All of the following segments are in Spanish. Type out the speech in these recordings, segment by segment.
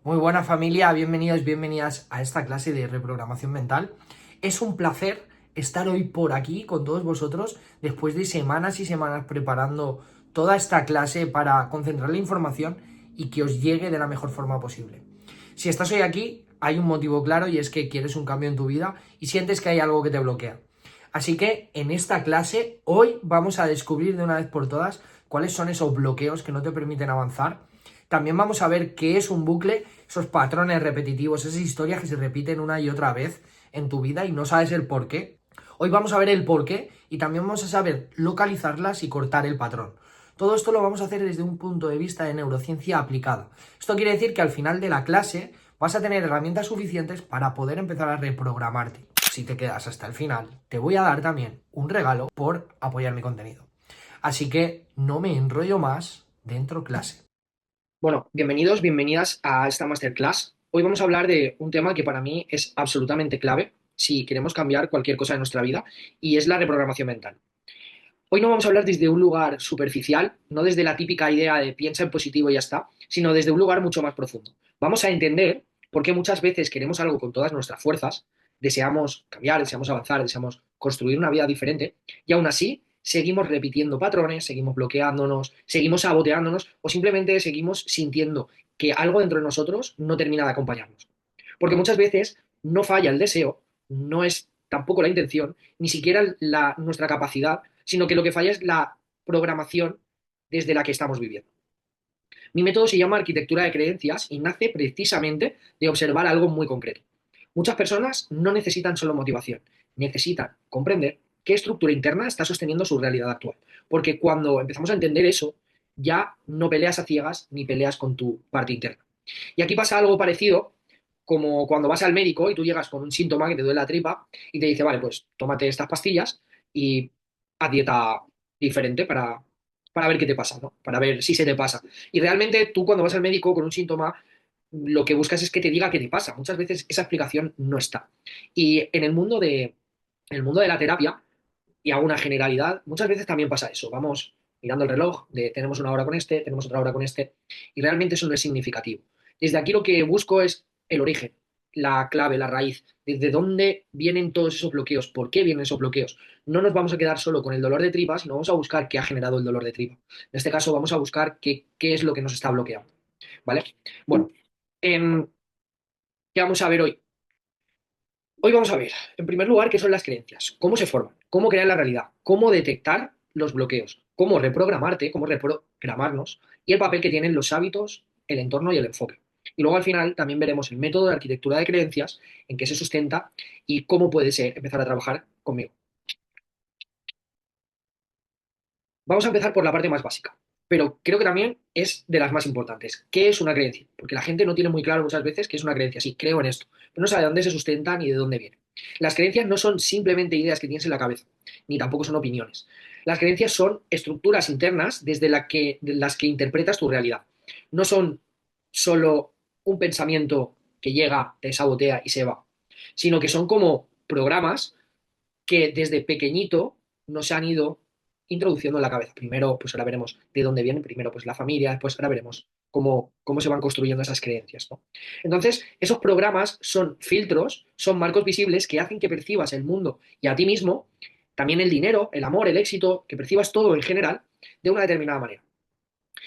Muy buena familia, bienvenidos, bienvenidas a esta clase de reprogramación mental. Es un placer estar hoy por aquí con todos vosotros después de semanas y semanas preparando toda esta clase para concentrar la información y que os llegue de la mejor forma posible. Si estás hoy aquí, hay un motivo claro y es que quieres un cambio en tu vida y sientes que hay algo que te bloquea. Así que en esta clase hoy vamos a descubrir de una vez por todas cuáles son esos bloqueos que no te permiten avanzar. También vamos a ver qué es un bucle, esos patrones repetitivos, esas historias que se repiten una y otra vez en tu vida y no sabes el por qué. Hoy vamos a ver el por qué y también vamos a saber localizarlas y cortar el patrón. Todo esto lo vamos a hacer desde un punto de vista de neurociencia aplicada. Esto quiere decir que al final de la clase vas a tener herramientas suficientes para poder empezar a reprogramarte. Si te quedas hasta el final, te voy a dar también un regalo por apoyar mi contenido. Así que no me enrollo más, dentro clase. Bueno, bienvenidos, bienvenidas a esta masterclass. Hoy vamos a hablar de un tema que para mí es absolutamente clave si queremos cambiar cualquier cosa en nuestra vida y es la reprogramación mental. Hoy no vamos a hablar desde un lugar superficial, no desde la típica idea de piensa en positivo y ya está, sino desde un lugar mucho más profundo. Vamos a entender por qué muchas veces queremos algo con todas nuestras fuerzas, deseamos cambiar, deseamos avanzar, deseamos construir una vida diferente y aún así seguimos repitiendo patrones, seguimos bloqueándonos, seguimos saboteándonos o simplemente seguimos sintiendo que algo dentro de nosotros no termina de acompañarnos. Porque muchas veces no falla el deseo, no es tampoco la intención, ni siquiera nuestra capacidad, sino que lo que falla es la programación desde la que estamos viviendo. Mi método se llama arquitectura de creencias y nace precisamente de observar algo muy concreto. Muchas personas no necesitan solo motivación, necesitan comprender qué estructura interna está sosteniendo su realidad actual. Porque cuando empezamos a entender eso, ya no peleas a ciegas ni peleas con tu parte interna. Y aquí pasa algo parecido como cuando vas al médico y tú llegas con un síntoma que te duele la tripa y te dice, vale, pues tómate estas pastillas y haz dieta diferente para ver qué te pasa, ¿no? Para ver si se te pasa. Y realmente tú cuando vas al médico con un síntoma, lo que buscas es que te diga qué te pasa. Muchas veces esa explicación no está. Y en el mundo de la terapia, y hago una generalidad, muchas veces también pasa eso. Vamos mirando el reloj de tenemos una hora con este, tenemos otra hora con este, y realmente eso no es significativo. Desde aquí lo que busco es el origen, la clave, la raíz, desde dónde vienen todos esos bloqueos, por qué vienen esos bloqueos. No nos vamos a quedar solo con el dolor de tripa, sino vamos a buscar qué ha generado el dolor de tripa. En este caso vamos a buscar qué es lo que nos está bloqueando. ¿Vale? Bueno, ¿qué vamos a ver hoy? Hoy vamos a ver, en primer lugar, qué son las creencias, cómo se forman, cómo crear la realidad, cómo detectar los bloqueos, cómo reprogramarte, cómo reprogramarnos y el papel que tienen los hábitos, el entorno y el enfoque. Y luego al final también veremos el método de arquitectura de creencias, en qué se sustenta y cómo puede ser empezar a trabajar conmigo. Vamos a empezar por la parte más básica, pero creo que también es de las más importantes. ¿Qué es una creencia? Porque la gente no tiene muy claro muchas veces qué es una creencia. Sí, creo en esto, pero no sabe de dónde se sustenta ni de dónde viene. Las creencias no son simplemente ideas que tienes en la cabeza, ni tampoco son opiniones. Las creencias son estructuras internas desde de las que interpretas tu realidad. No son solo un pensamiento que llega, te sabotea y se va, sino que son como programas que desde pequeñito nos han ido introduciendo en la cabeza. Primero, pues ahora veremos de dónde vienen, primero pues la familia, después ahora veremos cómo se van construyendo esas creencias, ¿no? Entonces, esos programas son filtros, son marcos visibles que hacen que percibas el mundo y a ti mismo, también el dinero, el amor, el éxito, que percibas todo en general de una determinada manera.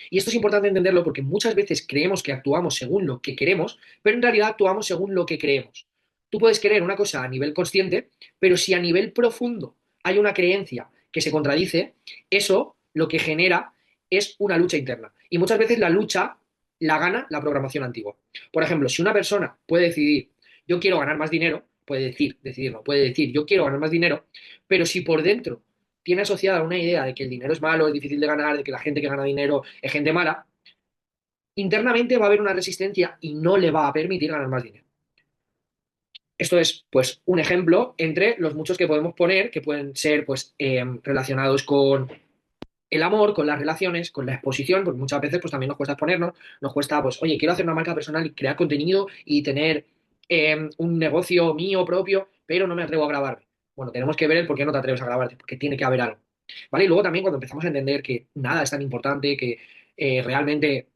Y esto es importante entenderlo porque muchas veces creemos que actuamos según lo que queremos, pero en realidad actuamos según lo que creemos. Tú puedes querer una cosa a nivel consciente, pero si a nivel profundo hay una creencia que se contradice, eso lo que genera es una lucha interna. Y muchas veces la lucha la gana la programación antigua. Por ejemplo, si una persona puede decidir, yo quiero ganar más dinero, puede decidir, no, puede decir, yo quiero ganar más dinero, pero si por dentro tiene asociada una idea de que el dinero es malo, es difícil de ganar, de que la gente que gana dinero es gente mala, internamente va a haber una resistencia y no le va a permitir ganar más dinero. Esto es, pues, un ejemplo entre los muchos que podemos poner, que pueden ser, pues, relacionados con el amor, con las relaciones, con la exposición, porque muchas veces, pues, también nos cuesta exponernos, nos cuesta, pues, oye, quiero hacer una marca personal y crear contenido y tener un negocio mío propio, pero no me atrevo a grabarme. Bueno, tenemos que ver el por qué no te atreves a grabarte, porque tiene que haber algo. ¿Vale? Y luego también cuando empezamos a entender que nada es tan importante, que realmente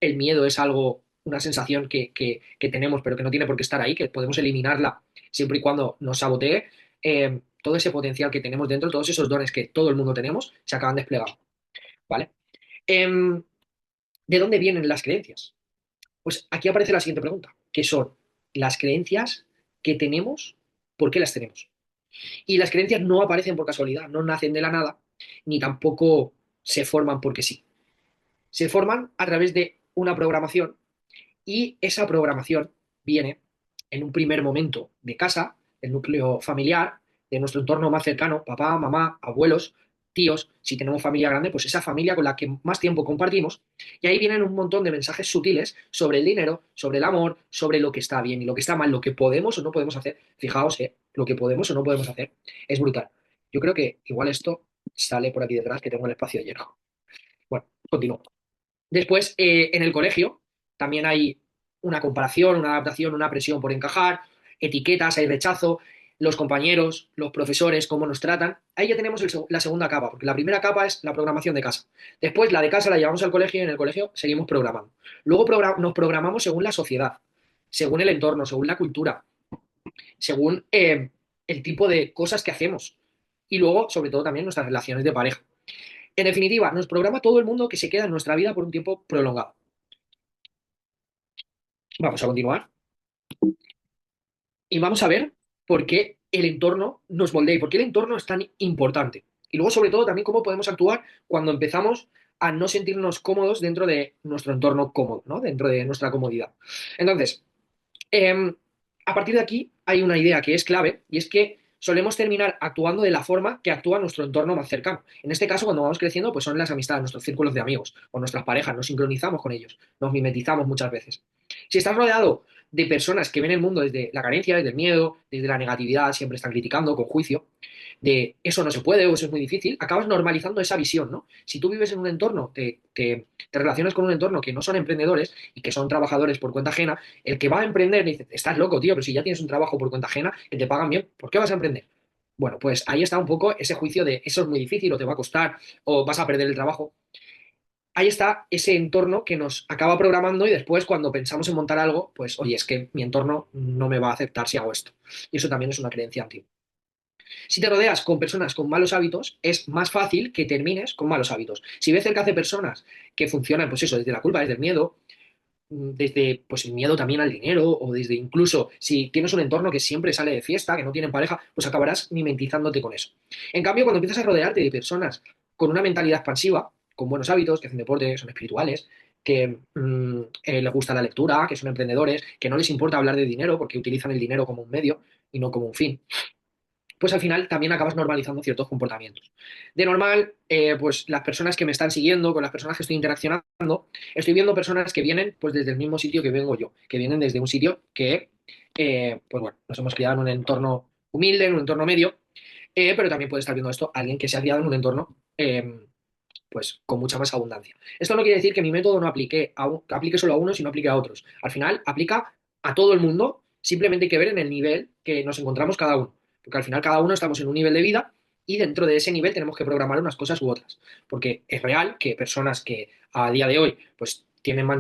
el miedo es algo una sensación que tenemos, pero que no tiene por qué estar ahí, que podemos eliminarla siempre y cuando nos sabotee, todo ese potencial que tenemos dentro, todos esos dones que todo el mundo tenemos, se acaban desplegando, ¿vale? Em, ¿De dónde vienen las creencias? Pues aquí aparece la siguiente pregunta, que son las creencias que tenemos, ¿por qué las tenemos? Y las creencias no aparecen por casualidad, no nacen de la nada, ni tampoco se forman porque sí. Se forman a través de una programación y esa programación viene en un primer momento de casa, del núcleo familiar, de nuestro entorno más cercano, papá, mamá, abuelos, tíos, si tenemos familia grande, pues esa familia con la que más tiempo compartimos, y ahí vienen un montón de mensajes sutiles sobre el dinero, sobre el amor, sobre lo que está bien y lo que está mal, lo que podemos o no podemos hacer. Fijaos, lo que podemos o no podemos hacer es brutal. Yo creo que igual esto sale por aquí detrás, que tengo el espacio lleno. Bueno, continúo. Después, en el colegio, también hay una comparación, una adaptación, una presión por encajar, etiquetas, hay rechazo, los compañeros, los profesores, cómo nos tratan. Ahí ya tenemos la segunda capa, porque la primera capa es la programación de casa. Después, la de casa la llevamos al colegio y en el colegio seguimos programando. Luego nos programamos según la sociedad, según el entorno, según la cultura, según el tipo de cosas que hacemos. Y luego, sobre todo, también nuestras relaciones de pareja. En definitiva, nos programa todo el mundo que se queda en nuestra vida por un tiempo prolongado. Vamos a continuar y vamos a ver por qué el entorno nos moldea y por qué el entorno es tan importante. Y luego, sobre todo, también cómo podemos actuar cuando empezamos a no sentirnos cómodos dentro de nuestro entorno cómodo, ¿no? Dentro de nuestra comodidad. Entonces, eh, a partir de aquí hay una idea que es clave y es que solemos terminar actuando de la forma que actúa nuestro entorno más cercano. En este caso, cuando vamos creciendo, pues son las amistades, nuestros círculos de amigos o nuestras parejas, nos sincronizamos con ellos, nos mimetizamos muchas veces. Si estás rodeado de personas que ven el mundo desde la carencia, desde el miedo, desde la negatividad, siempre están criticando con juicio, de eso no se puede o eso es muy difícil, acabas normalizando esa visión, ¿no? Si tú vives en un entorno, te relacionas con un entorno que no son emprendedores y que son trabajadores por cuenta ajena, el que va a emprender dice, estás loco, tío, pero si ya tienes un trabajo por cuenta ajena, que te pagan bien, ¿por qué vas a emprender? Bueno, pues ahí está un poco ese juicio de eso es muy difícil o te va a costar o vas a perder el trabajo. Ahí está ese entorno que nos acaba programando y después cuando pensamos en montar algo, pues oye, es que mi entorno no me va a aceptar si hago esto. Y eso también es una creencia antigua. Si te rodeas con personas con malos hábitos, es más fácil que termines con malos hábitos. Si ves cerca de personas que funcionan, pues eso, desde la culpa, desde el miedo, desde pues el miedo también al dinero, o desde incluso si tienes un entorno que siempre sale de fiesta, que no tienen pareja, pues acabarás mimetizándote con eso. En cambio, cuando empiezas a rodearte de personas con una mentalidad expansiva, con buenos hábitos, que hacen deporte, que son espirituales, que les gusta la lectura, que son emprendedores, que no les importa hablar de dinero porque utilizan el dinero como un medio y no como un fin, pues al final también acabas normalizando ciertos comportamientos. De normal, pues las personas que me están siguiendo, con las personas que estoy interaccionando, estoy viendo personas que vienen pues desde el mismo sitio que vengo yo, que vienen desde un sitio que, pues bueno, nos hemos criado en un entorno humilde, en un entorno medio, pero también puede estar viendo esto alguien que se ha criado en un entorno pues con mucha más abundancia. Esto no quiere decir que mi método no aplique solo a unos y no aplique a otros. Al final aplica a todo el mundo, simplemente hay que ver en el nivel que nos encontramos cada uno. Porque al final cada uno estamos en un nivel de vida y dentro de ese nivel tenemos que programar unas cosas u otras. Porque es real que personas que a día de hoy pues tienen más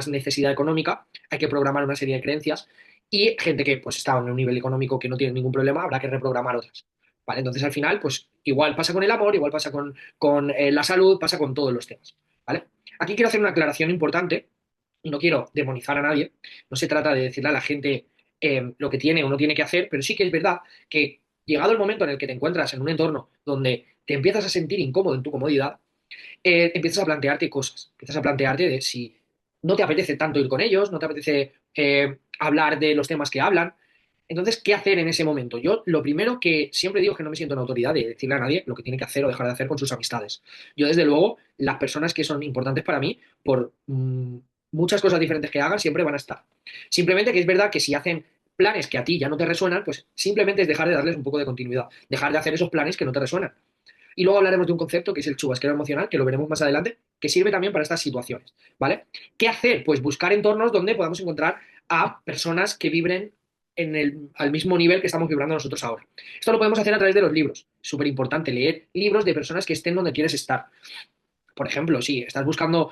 necesidad económica, hay que programar una serie de creencias y gente que pues está en un nivel económico que no tiene ningún problema, habrá que reprogramar otras. ¿Vale? Entonces al final pues igual pasa con el amor, igual pasa con la salud, pasa con todos los temas. ¿Vale? Aquí quiero hacer una aclaración importante y no quiero demonizar a nadie. No se trata de decirle a la gente lo que tiene o no tiene que hacer, pero sí que es verdad que llegado el momento en el que te encuentras en un entorno donde te empiezas a sentir incómodo en tu comodidad, empiezas a plantearte cosas. Empiezas a plantearte de si no te apetece tanto ir con ellos, no te apetece hablar de los temas que hablan. Entonces, ¿qué hacer en ese momento? Yo lo primero que siempre digo es que no me siento en autoridad de decirle a nadie lo que tiene que hacer o dejar de hacer con sus amistades. Yo, desde luego, las personas que son importantes para mí, por muchas cosas diferentes que hagan, siempre van a estar. Simplemente que es verdad que si hacen planes que a ti ya no te resuenan, pues simplemente es dejar de darles un poco de continuidad, dejar de hacer esos planes que no te resuenan. Y luego hablaremos de un concepto que es el chubasquero emocional, que lo veremos más adelante, que sirve también para estas situaciones, ¿vale? ¿Qué hacer? Pues buscar entornos donde podamos encontrar a personas que vibren al mismo nivel que estamos vibrando nosotros ahora. Esto lo podemos hacer a través de los libros. Súper importante, leer libros de personas que estén donde quieres estar. Por ejemplo, si estás buscando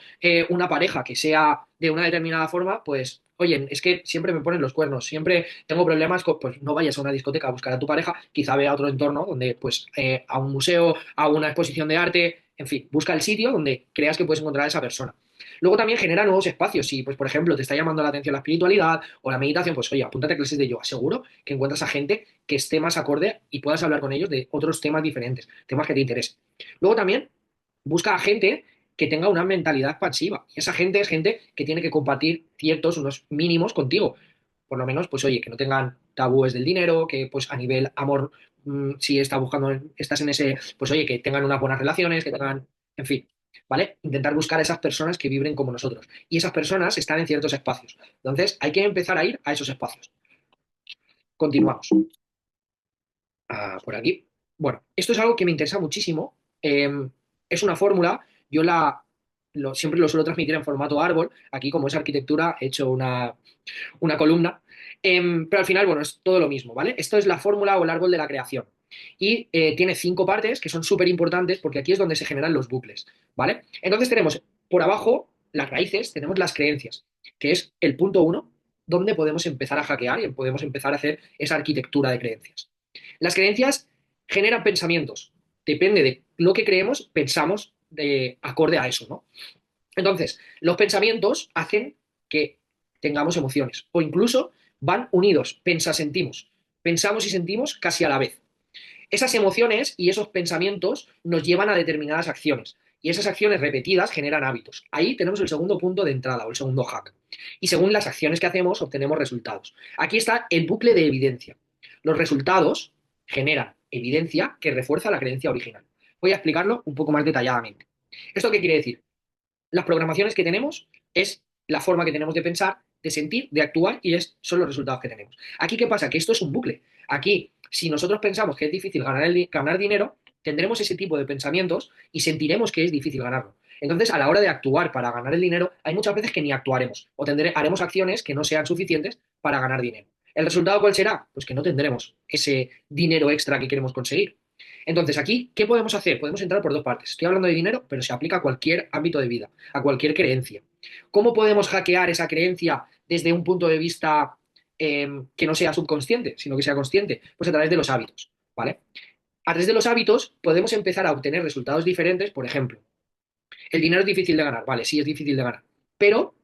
una pareja que sea de una determinada forma, pues, oye, es que siempre me ponen los cuernos, siempre tengo problemas con, pues no vayas a una discoteca a buscar a tu pareja, quizá ve a otro entorno donde, pues, a un museo, a una exposición de arte, en fin, busca el sitio donde creas que puedes encontrar a esa persona. Luego también genera nuevos espacios. Si, pues, por ejemplo, te está llamando la atención la espiritualidad o la meditación, pues, oye, apúntate a clases de yoga. Seguro que encuentras a gente que esté más acorde y puedas hablar con ellos de otros temas diferentes, temas que te interesen. Luego también busca a gente que tenga una mentalidad expansiva. Y esa gente es gente que tiene que compartir ciertos, unos mínimos contigo. Por lo menos, pues oye, que no tengan tabúes del dinero, que pues a nivel amor, si estás buscando, estás en ese, pues oye, que tengan unas buenas relaciones, que tengan, en fin, ¿vale? Intentar buscar a esas personas que vibren como nosotros. Y esas personas están en ciertos espacios. Entonces, hay que empezar a ir a esos espacios. Continuamos. Por aquí. Bueno, esto es algo que me interesa muchísimo. Es una fórmula, yo siempre lo suelo transmitir en formato árbol. Aquí, como es arquitectura, he hecho una columna. Pero al final, bueno, es todo lo mismo, ¿vale? Esto es la fórmula o el árbol de la creación. Y tiene 5 partes que son súper importantes porque aquí es donde se generan los bucles, ¿vale? Entonces tenemos por abajo las raíces, tenemos las creencias, que es el punto 1, donde podemos empezar a hackear y podemos empezar a hacer esa arquitectura de creencias. Las creencias generan pensamientos. Depende de lo que creemos, pensamos de acorde a eso, ¿no? Entonces, los pensamientos hacen que tengamos emociones o incluso van unidos, sentimos. Pensamos y sentimos casi a la vez. Esas emociones y esos pensamientos nos llevan a determinadas acciones y esas acciones repetidas generan hábitos. Ahí tenemos el segundo punto de entrada o el segundo hack. Y según las acciones que hacemos, obtenemos resultados. Aquí está el bucle de evidencia. Los resultados generan evidencia que refuerza la creencia original. Voy a explicarlo un poco más detalladamente. ¿Esto qué quiere decir? Las programaciones que tenemos es la forma que tenemos de pensar, de sentir, de actuar y son los resultados que tenemos. Aquí, ¿qué pasa? Que esto es un bucle. Aquí, si nosotros pensamos que es difícil ganar dinero, tendremos ese tipo de pensamientos y sentiremos que es difícil ganarlo. Entonces, a la hora de actuar para ganar el dinero, hay muchas veces que ni actuaremos o haremos acciones que no sean suficientes para ganar dinero. ¿El resultado cuál será? Pues que no tendremos ese dinero extra que queremos conseguir. Entonces, aquí, ¿qué podemos hacer? Podemos entrar por 2 partes. Estoy hablando de dinero, pero se aplica a cualquier ámbito de vida, a cualquier creencia. ¿Cómo podemos hackear esa creencia desde un punto de vista que no sea subconsciente, sino que sea consciente? Pues a través de los hábitos, ¿vale? A través de los hábitos podemos empezar a obtener resultados diferentes. Por ejemplo, el dinero es difícil de ganar, vale, sí es difícil de ganar, pero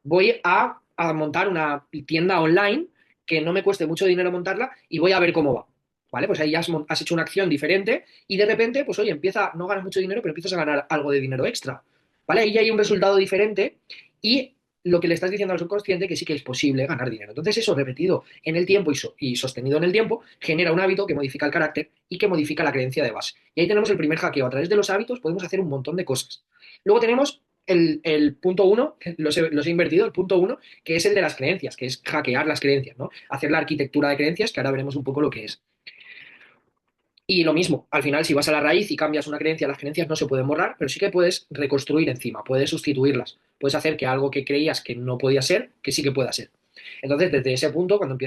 voy a montar una tienda online que no me cueste mucho dinero montarla y voy a ver cómo va. ¿Vale? Pues ahí ya has hecho una acción diferente y de repente, pues oye, no ganas mucho dinero, pero empiezas a ganar algo de dinero extra. ¿Vale? Ahí ya hay un resultado diferente y lo que le estás diciendo al subconsciente que sí que es posible ganar dinero. Entonces eso repetido en el tiempo y sostenido en el tiempo genera un hábito que modifica el carácter y que modifica la creencia de base. Y ahí tenemos el primer hackeo. A través de los hábitos podemos hacer un montón de cosas. Luego tenemos el punto 1, los he invertido, el punto 1, que es el de las creencias, que es hackear las creencias, ¿no? Hacer la arquitectura de creencias, que ahora veremos un poco lo que es. Y lo mismo, al final, si vas a la raíz y cambias una creencia, las creencias no se pueden borrar, pero sí que puedes reconstruir encima, puedes sustituirlas, puedes hacer que algo que creías que no podía ser, que sí que pueda ser. Entonces, desde ese punto, cuando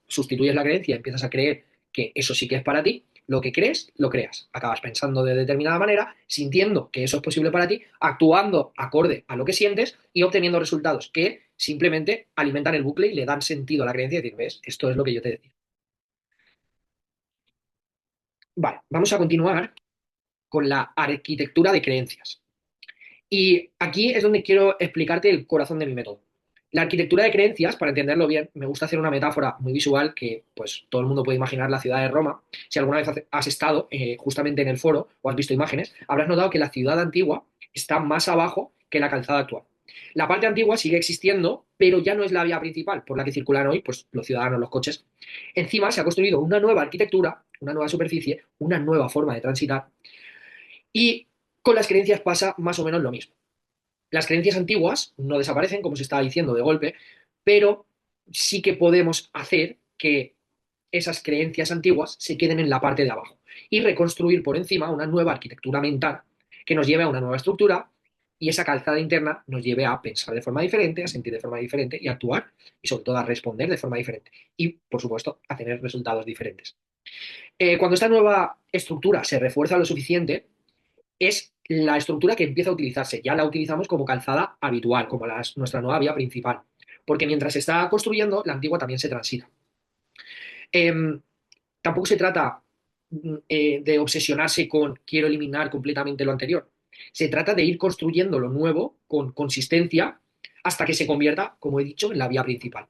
sustituyes la creencia, empiezas a creer que eso sí que es para ti, lo que crees, lo creas. Acabas pensando de determinada manera, sintiendo que eso es posible para ti, actuando acorde a lo que sientes y obteniendo resultados que simplemente alimentan el bucle y le dan sentido a la creencia y decir, ves, esto es lo que yo te decía. Vale, vamos a continuar con la arquitectura de creencias. Y aquí es donde quiero explicarte el corazón de mi método. La arquitectura de creencias, para entenderlo bien, me gusta hacer una metáfora muy visual que pues todo el mundo puede imaginar la ciudad de Roma. Si alguna vez has estado justamente en el foro o has visto imágenes, habrás notado que la ciudad antigua está más abajo que la calzada actual. La parte antigua sigue existiendo, pero ya no es la vía principal por la que circulan hoy pues, los ciudadanos, los coches. Encima se ha construido una nueva arquitectura, una nueva superficie, una nueva forma de transitar y con las creencias pasa más o menos lo mismo. Las creencias antiguas no desaparecen, como se estaba diciendo de golpe, pero sí que podemos hacer que esas creencias antiguas se queden en la parte de abajo y reconstruir por encima una nueva arquitectura mental que nos lleve a una nueva estructura y esa calzada interna nos lleve a pensar de forma diferente, a sentir de forma diferente y a actuar y sobre todo a responder de forma diferente y, por supuesto, a tener resultados diferentes. Cuando esta nueva estructura se refuerza lo suficiente, es la estructura que empieza a utilizarse. Ya la utilizamos como calzada habitual, como nuestra nueva vía principal. Porque mientras se está construyendo, la antigua también se transita. Em, Tampoco se trata de obsesionarse con quiero eliminar completamente lo anterior. Se trata de ir construyendo lo nuevo con consistencia hasta que se convierta, como he dicho, en la vía principal.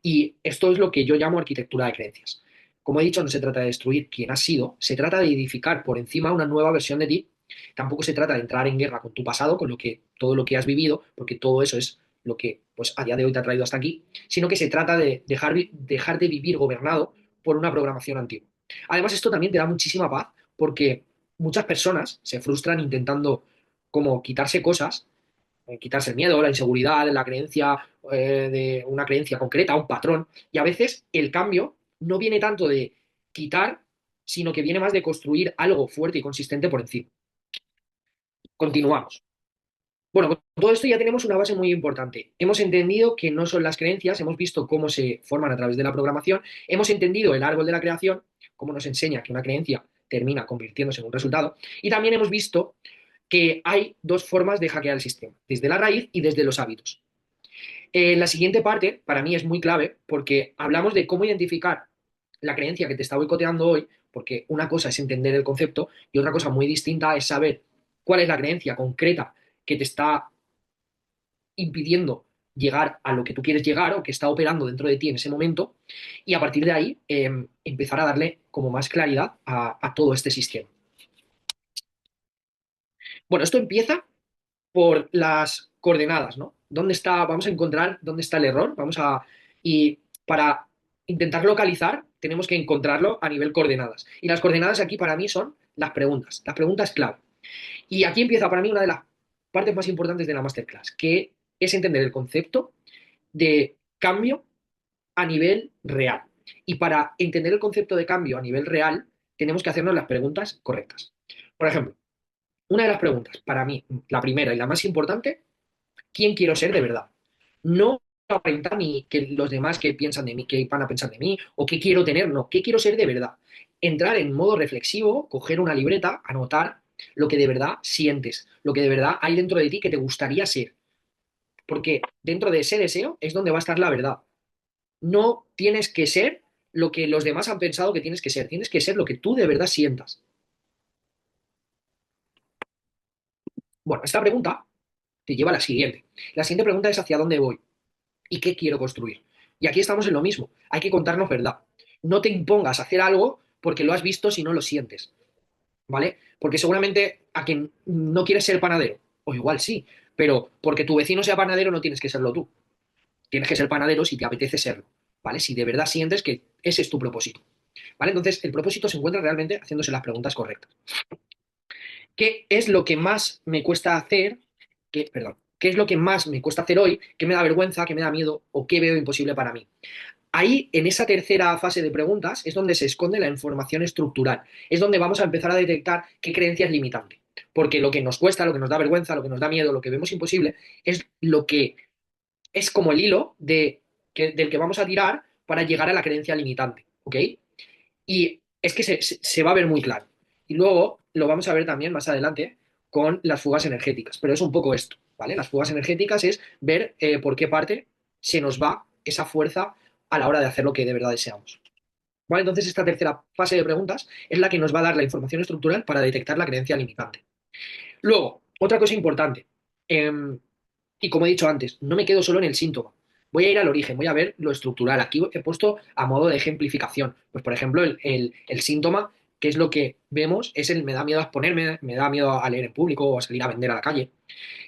Y esto es lo que yo llamo arquitectura de creencias. Como he dicho, no se trata de destruir quien has sido, se trata de edificar por encima una nueva versión de ti. Tampoco se trata de entrar en guerra con tu pasado, con todo lo que has vivido, porque todo eso es lo que pues, a día de hoy te ha traído hasta aquí, sino que se trata de dejar de vivir gobernado por una programación antigua. Además, esto también te da muchísima paz porque muchas personas se frustran intentando como quitarse cosas, quitarse el miedo, la inseguridad, la creencia de una creencia concreta, un patrón. Y a veces el cambio no viene tanto de quitar, sino que viene más de construir algo fuerte y consistente por encima. Continuamos. Bueno, con todo esto ya tenemos una base muy importante. Hemos entendido que no son las creencias, hemos visto cómo se forman a través de la programación, hemos entendido el árbol de la creación, cómo nos enseña que una creencia termina convirtiéndose en un resultado, y también hemos visto que hay dos formas de hackear el sistema, desde la raíz y desde los hábitos. La siguiente parte para mí es muy clave porque hablamos de cómo identificar la creencia que te está boicoteando hoy, porque una cosa es entender el concepto y otra cosa muy distinta es saber cuál es la creencia concreta que te está impidiendo llegar a lo que tú quieres llegar o que está operando dentro de ti en ese momento y a partir de ahí empezar a darle como más claridad a todo este sistema. Bueno, esto empieza por las coordenadas, ¿no? ¿Dónde está? Vamos a encontrar dónde está el error, y para intentar localizar tenemos que encontrarlo a nivel coordenadas. Y las coordenadas aquí para mí son las preguntas clave. Y aquí empieza para mí una de las partes más importantes de la masterclass, que es entender el concepto de cambio a nivel real. Y para entender el concepto de cambio a nivel real, tenemos que hacernos las preguntas correctas. Por ejemplo, una de las preguntas, para mí, la primera y la más importante, ¿quién quiero ser de verdad? No aparentar ni que los demás que piensan de mí, que van a pensar de mí, o qué quiero tener, no, qué quiero ser de verdad. Entrar en modo reflexivo, coger una libreta, anotar lo que de verdad sientes, lo que de verdad hay dentro de ti que te gustaría ser. Porque dentro de ese deseo es donde va a estar la verdad. No tienes que ser lo que los demás han pensado que tienes que ser lo que tú de verdad sientas. Bueno, esta pregunta te lleva a la siguiente. La siguiente pregunta es ¿hacia dónde voy? ¿Y qué quiero construir? Y aquí estamos en lo mismo. Hay que contarnos verdad. No te impongas a hacer algo porque lo has visto si no lo sientes. ¿Vale? Porque seguramente a quien no quieres ser panadero, o igual sí, pero porque tu vecino sea panadero no tienes que serlo tú. Tienes que ser panadero si te apetece serlo. ¿Vale? Si de verdad sientes que ese es tu propósito. ¿Vale? Entonces, el propósito se encuentra realmente haciéndose las preguntas correctas. ¿Qué es lo que más me cuesta hacer? Perdón, ¿qué es lo que más me cuesta hacer hoy? ¿Qué me da vergüenza? ¿Qué me da miedo? ¿O qué veo imposible para mí? Ahí, en esa tercera fase de preguntas, es donde se esconde la información estructural. Es donde vamos a empezar a detectar qué creencia es limitante. Porque lo que nos cuesta, lo que nos da vergüenza, lo que nos da miedo, lo que vemos imposible, es lo que es como el hilo del que vamos a tirar para llegar a la creencia limitante. ¿Ok? Y es que se va a ver muy claro. Y luego lo vamos a ver también más adelante con las fugas energéticas. Pero es un poco esto, ¿vale? Las fugas energéticas es ver por qué parte se nos va esa fuerza a la hora de hacer lo que de verdad deseamos. ¿Vale? Entonces, esta tercera fase de preguntas es la que nos va a dar la información estructural para detectar la creencia limitante. Luego, otra cosa importante, y como he dicho antes, no me quedo solo en el síntoma. Voy a ir al origen, voy a ver lo estructural. Aquí he puesto a modo de ejemplificación. Pues, por ejemplo, el síntoma, que es lo que vemos, es el me da miedo a exponerme, me da miedo a leer en público o a salir a vender a la calle.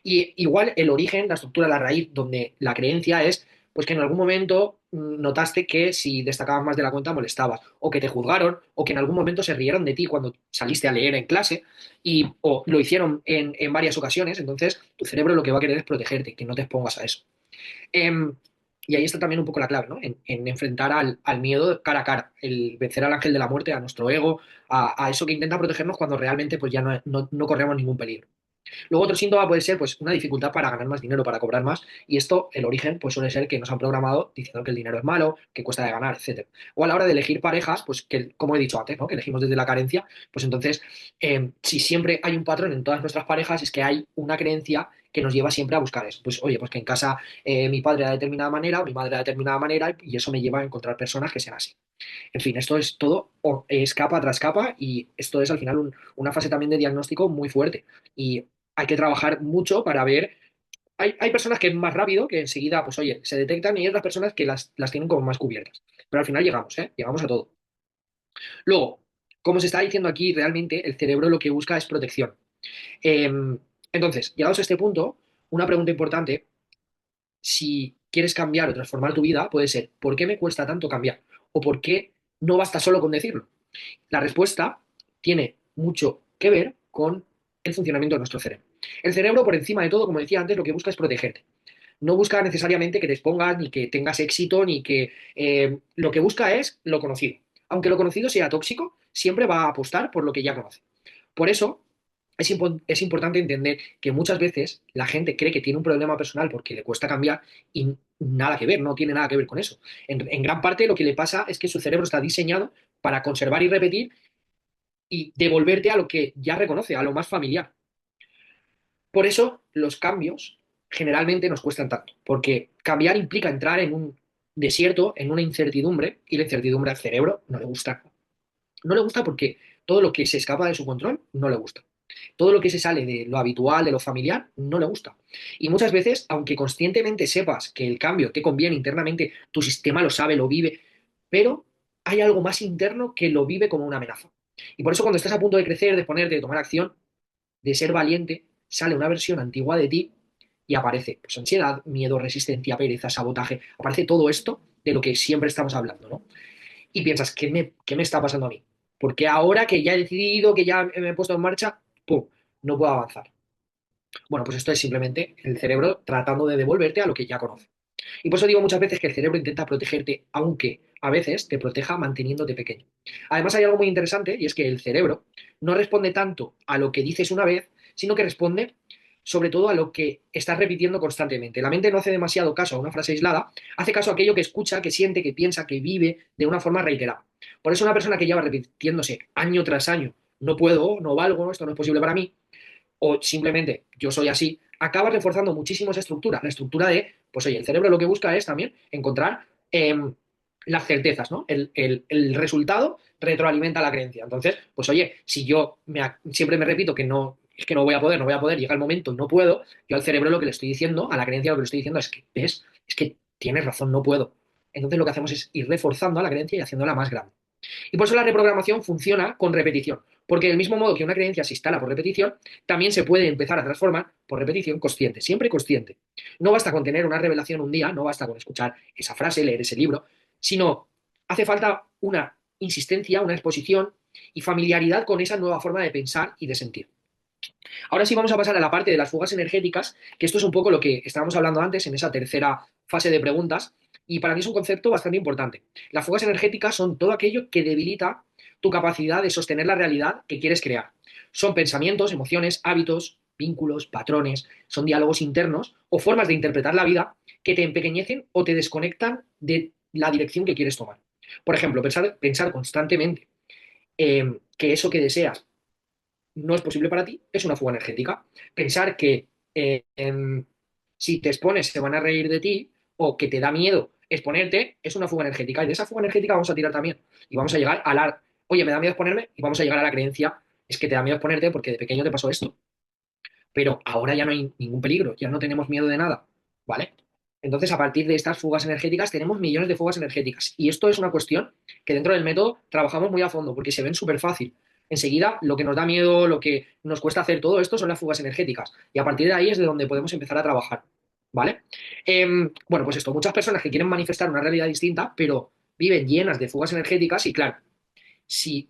Y igual el origen, la estructura, la raíz, donde la creencia es pues que en algún momento notaste que si destacabas más de la cuenta molestabas, o que te juzgaron, o que en algún momento se rieron de ti cuando saliste a leer en clase, o lo hicieron en varias ocasiones, entonces tu cerebro lo que va a querer es protegerte, que no te expongas a eso. Em, y ahí está también un poco la clave, ¿no? En enfrentar al miedo cara a cara, el vencer al ángel de la muerte, a nuestro ego, a eso que intenta protegernos cuando realmente pues ya no corremos ningún peligro. Luego otro síntoma puede ser pues una dificultad para ganar más dinero, para cobrar más, y esto, el origen, pues suele ser que nos han programado diciendo que el dinero es malo, que cuesta de ganar, etcétera. O a la hora de elegir parejas, pues que, como he dicho antes, ¿no? Que elegimos desde la carencia, pues entonces, si siempre hay un patrón en todas nuestras parejas, es que hay una creencia que nos lleva siempre a buscar eso. Pues oye, pues que en casa mi padre de determinada manera o mi madre de determinada manera y eso me lleva a encontrar personas que sean así. En fin, esto es todo, es capa tras capa y esto es al final una fase también de diagnóstico muy fuerte. Y hay que trabajar mucho para ver. Hay personas que es más rápido, que enseguida, pues oye, se detectan y hay otras personas que las tienen como más cubiertas. Pero al final llegamos, ¿eh? Llegamos a todo. Luego, como se está diciendo aquí, realmente el cerebro lo que busca es protección. Eh, entonces, llegados a este punto, una pregunta importante, si quieres cambiar o transformar tu vida, puede ser, ¿por qué me cuesta tanto cambiar? ¿O por qué no basta solo con decirlo? La respuesta tiene mucho que ver con el funcionamiento de nuestro cerebro. El cerebro, por encima de todo, como decía antes, lo que busca es protegerte. No busca necesariamente que te expongas, ni que tengas éxito, ni que... lo que busca es lo conocido. Aunque lo conocido sea tóxico, siempre va a apostar por lo que ya conoce. Por eso es importante entender que muchas veces la gente cree que tiene un problema personal porque le cuesta cambiar y nada que ver, no tiene nada que ver con eso. En gran parte lo que le pasa es que su cerebro está diseñado para conservar y repetir y devolverte a lo que ya reconoce, a lo más familiar. Por eso los cambios generalmente nos cuestan tanto, porque cambiar implica entrar en un desierto, en una incertidumbre, y la incertidumbre al cerebro no le gusta. No le gusta porque todo lo que se escapa de su control no le gusta. Todo lo que se sale de lo habitual, de lo familiar, no le gusta. Y muchas veces, aunque conscientemente sepas que el cambio te conviene internamente, tu sistema lo sabe, lo vive, pero hay algo más interno que lo vive como una amenaza. Y por eso cuando estás a punto de crecer, de ponerte, de tomar acción, de ser valiente, sale una versión antigua de ti y aparece pues, ansiedad, miedo, resistencia, pereza, sabotaje, aparece todo esto de lo que siempre estamos hablando, ¿no? Y piensas, ¿qué me está pasando a mí? Porque ahora que ya he decidido, que ya me he puesto en marcha, ¡pum!, no puedo avanzar. Bueno, pues esto es simplemente el cerebro tratando de devolverte a lo que ya conoce. Y por eso digo muchas veces que el cerebro intenta protegerte, aunque a veces te proteja manteniéndote pequeño. Además hay algo muy interesante y es que el cerebro no responde tanto a lo que dices una vez, sino que responde sobre todo a lo que estás repitiendo constantemente. La mente no hace demasiado caso a una frase aislada, hace caso a aquello que escucha, que siente, que piensa, que vive de una forma reiterada. Por eso una persona que lleva repitiéndose año tras año, no puedo, no valgo, esto no es posible para mí, o simplemente yo soy así, acaba reforzando muchísimo esa estructura. La estructura de, pues oye, el cerebro lo que busca es también encontrar las certezas, ¿no? El resultado retroalimenta la creencia. Entonces, pues oye, si yo siempre me repito que no, es que no voy a poder, no voy a poder, llega el momento y no puedo, yo al cerebro lo que le estoy diciendo, a la creencia lo que le estoy diciendo es que, ¿ves? Es que tienes razón, no puedo. Entonces lo que hacemos es ir reforzando a la creencia y haciéndola más grande. Y por eso la reprogramación funciona con repetición, porque del mismo modo que una creencia se instala por repetición, también se puede empezar a transformar por repetición consciente, siempre consciente. No basta con tener una revelación un día, no basta con escuchar esa frase, leer ese libro, sino hace falta una insistencia, una exposición y familiaridad con esa nueva forma de pensar y de sentir. Ahora sí vamos a pasar a la parte de las fugas energéticas, que esto es un poco lo que estábamos hablando antes en esa tercera fase de preguntas, y para mí es un concepto bastante importante. Las fugas energéticas son todo aquello que debilita tu capacidad de sostener la realidad que quieres crear. Son pensamientos, emociones, hábitos, vínculos, patrones, son diálogos internos o formas de interpretar la vida que te empequeñecen o te desconectan de la dirección que quieres tomar. Por ejemplo, pensar constantemente que eso que deseas no es posible para ti, es una fuga energética. Pensar que si te expones se van a reír de ti o que te da miedo exponerte es una fuga energética. Y de esa fuga energética vamos a tirar también. Y vamos a llegar a la, oye, me da miedo exponerme y vamos a llegar a la creencia, es que te da miedo exponerte porque de pequeño te pasó esto. Pero ahora ya no hay ningún peligro, ya no tenemos miedo de nada, ¿vale? Entonces, a partir de estas fugas energéticas, tenemos millones de fugas energéticas. Y esto es una cuestión que dentro del método trabajamos muy a fondo, porque se ven súper fácil. Enseguida, lo que nos da miedo, lo que nos cuesta hacer todo esto son las fugas energéticas. Y a partir de ahí es de donde podemos empezar a trabajar, ¿vale? Bueno, pues esto, muchas personas que quieren manifestar una realidad distinta, pero viven llenas de fugas energéticas y claro, si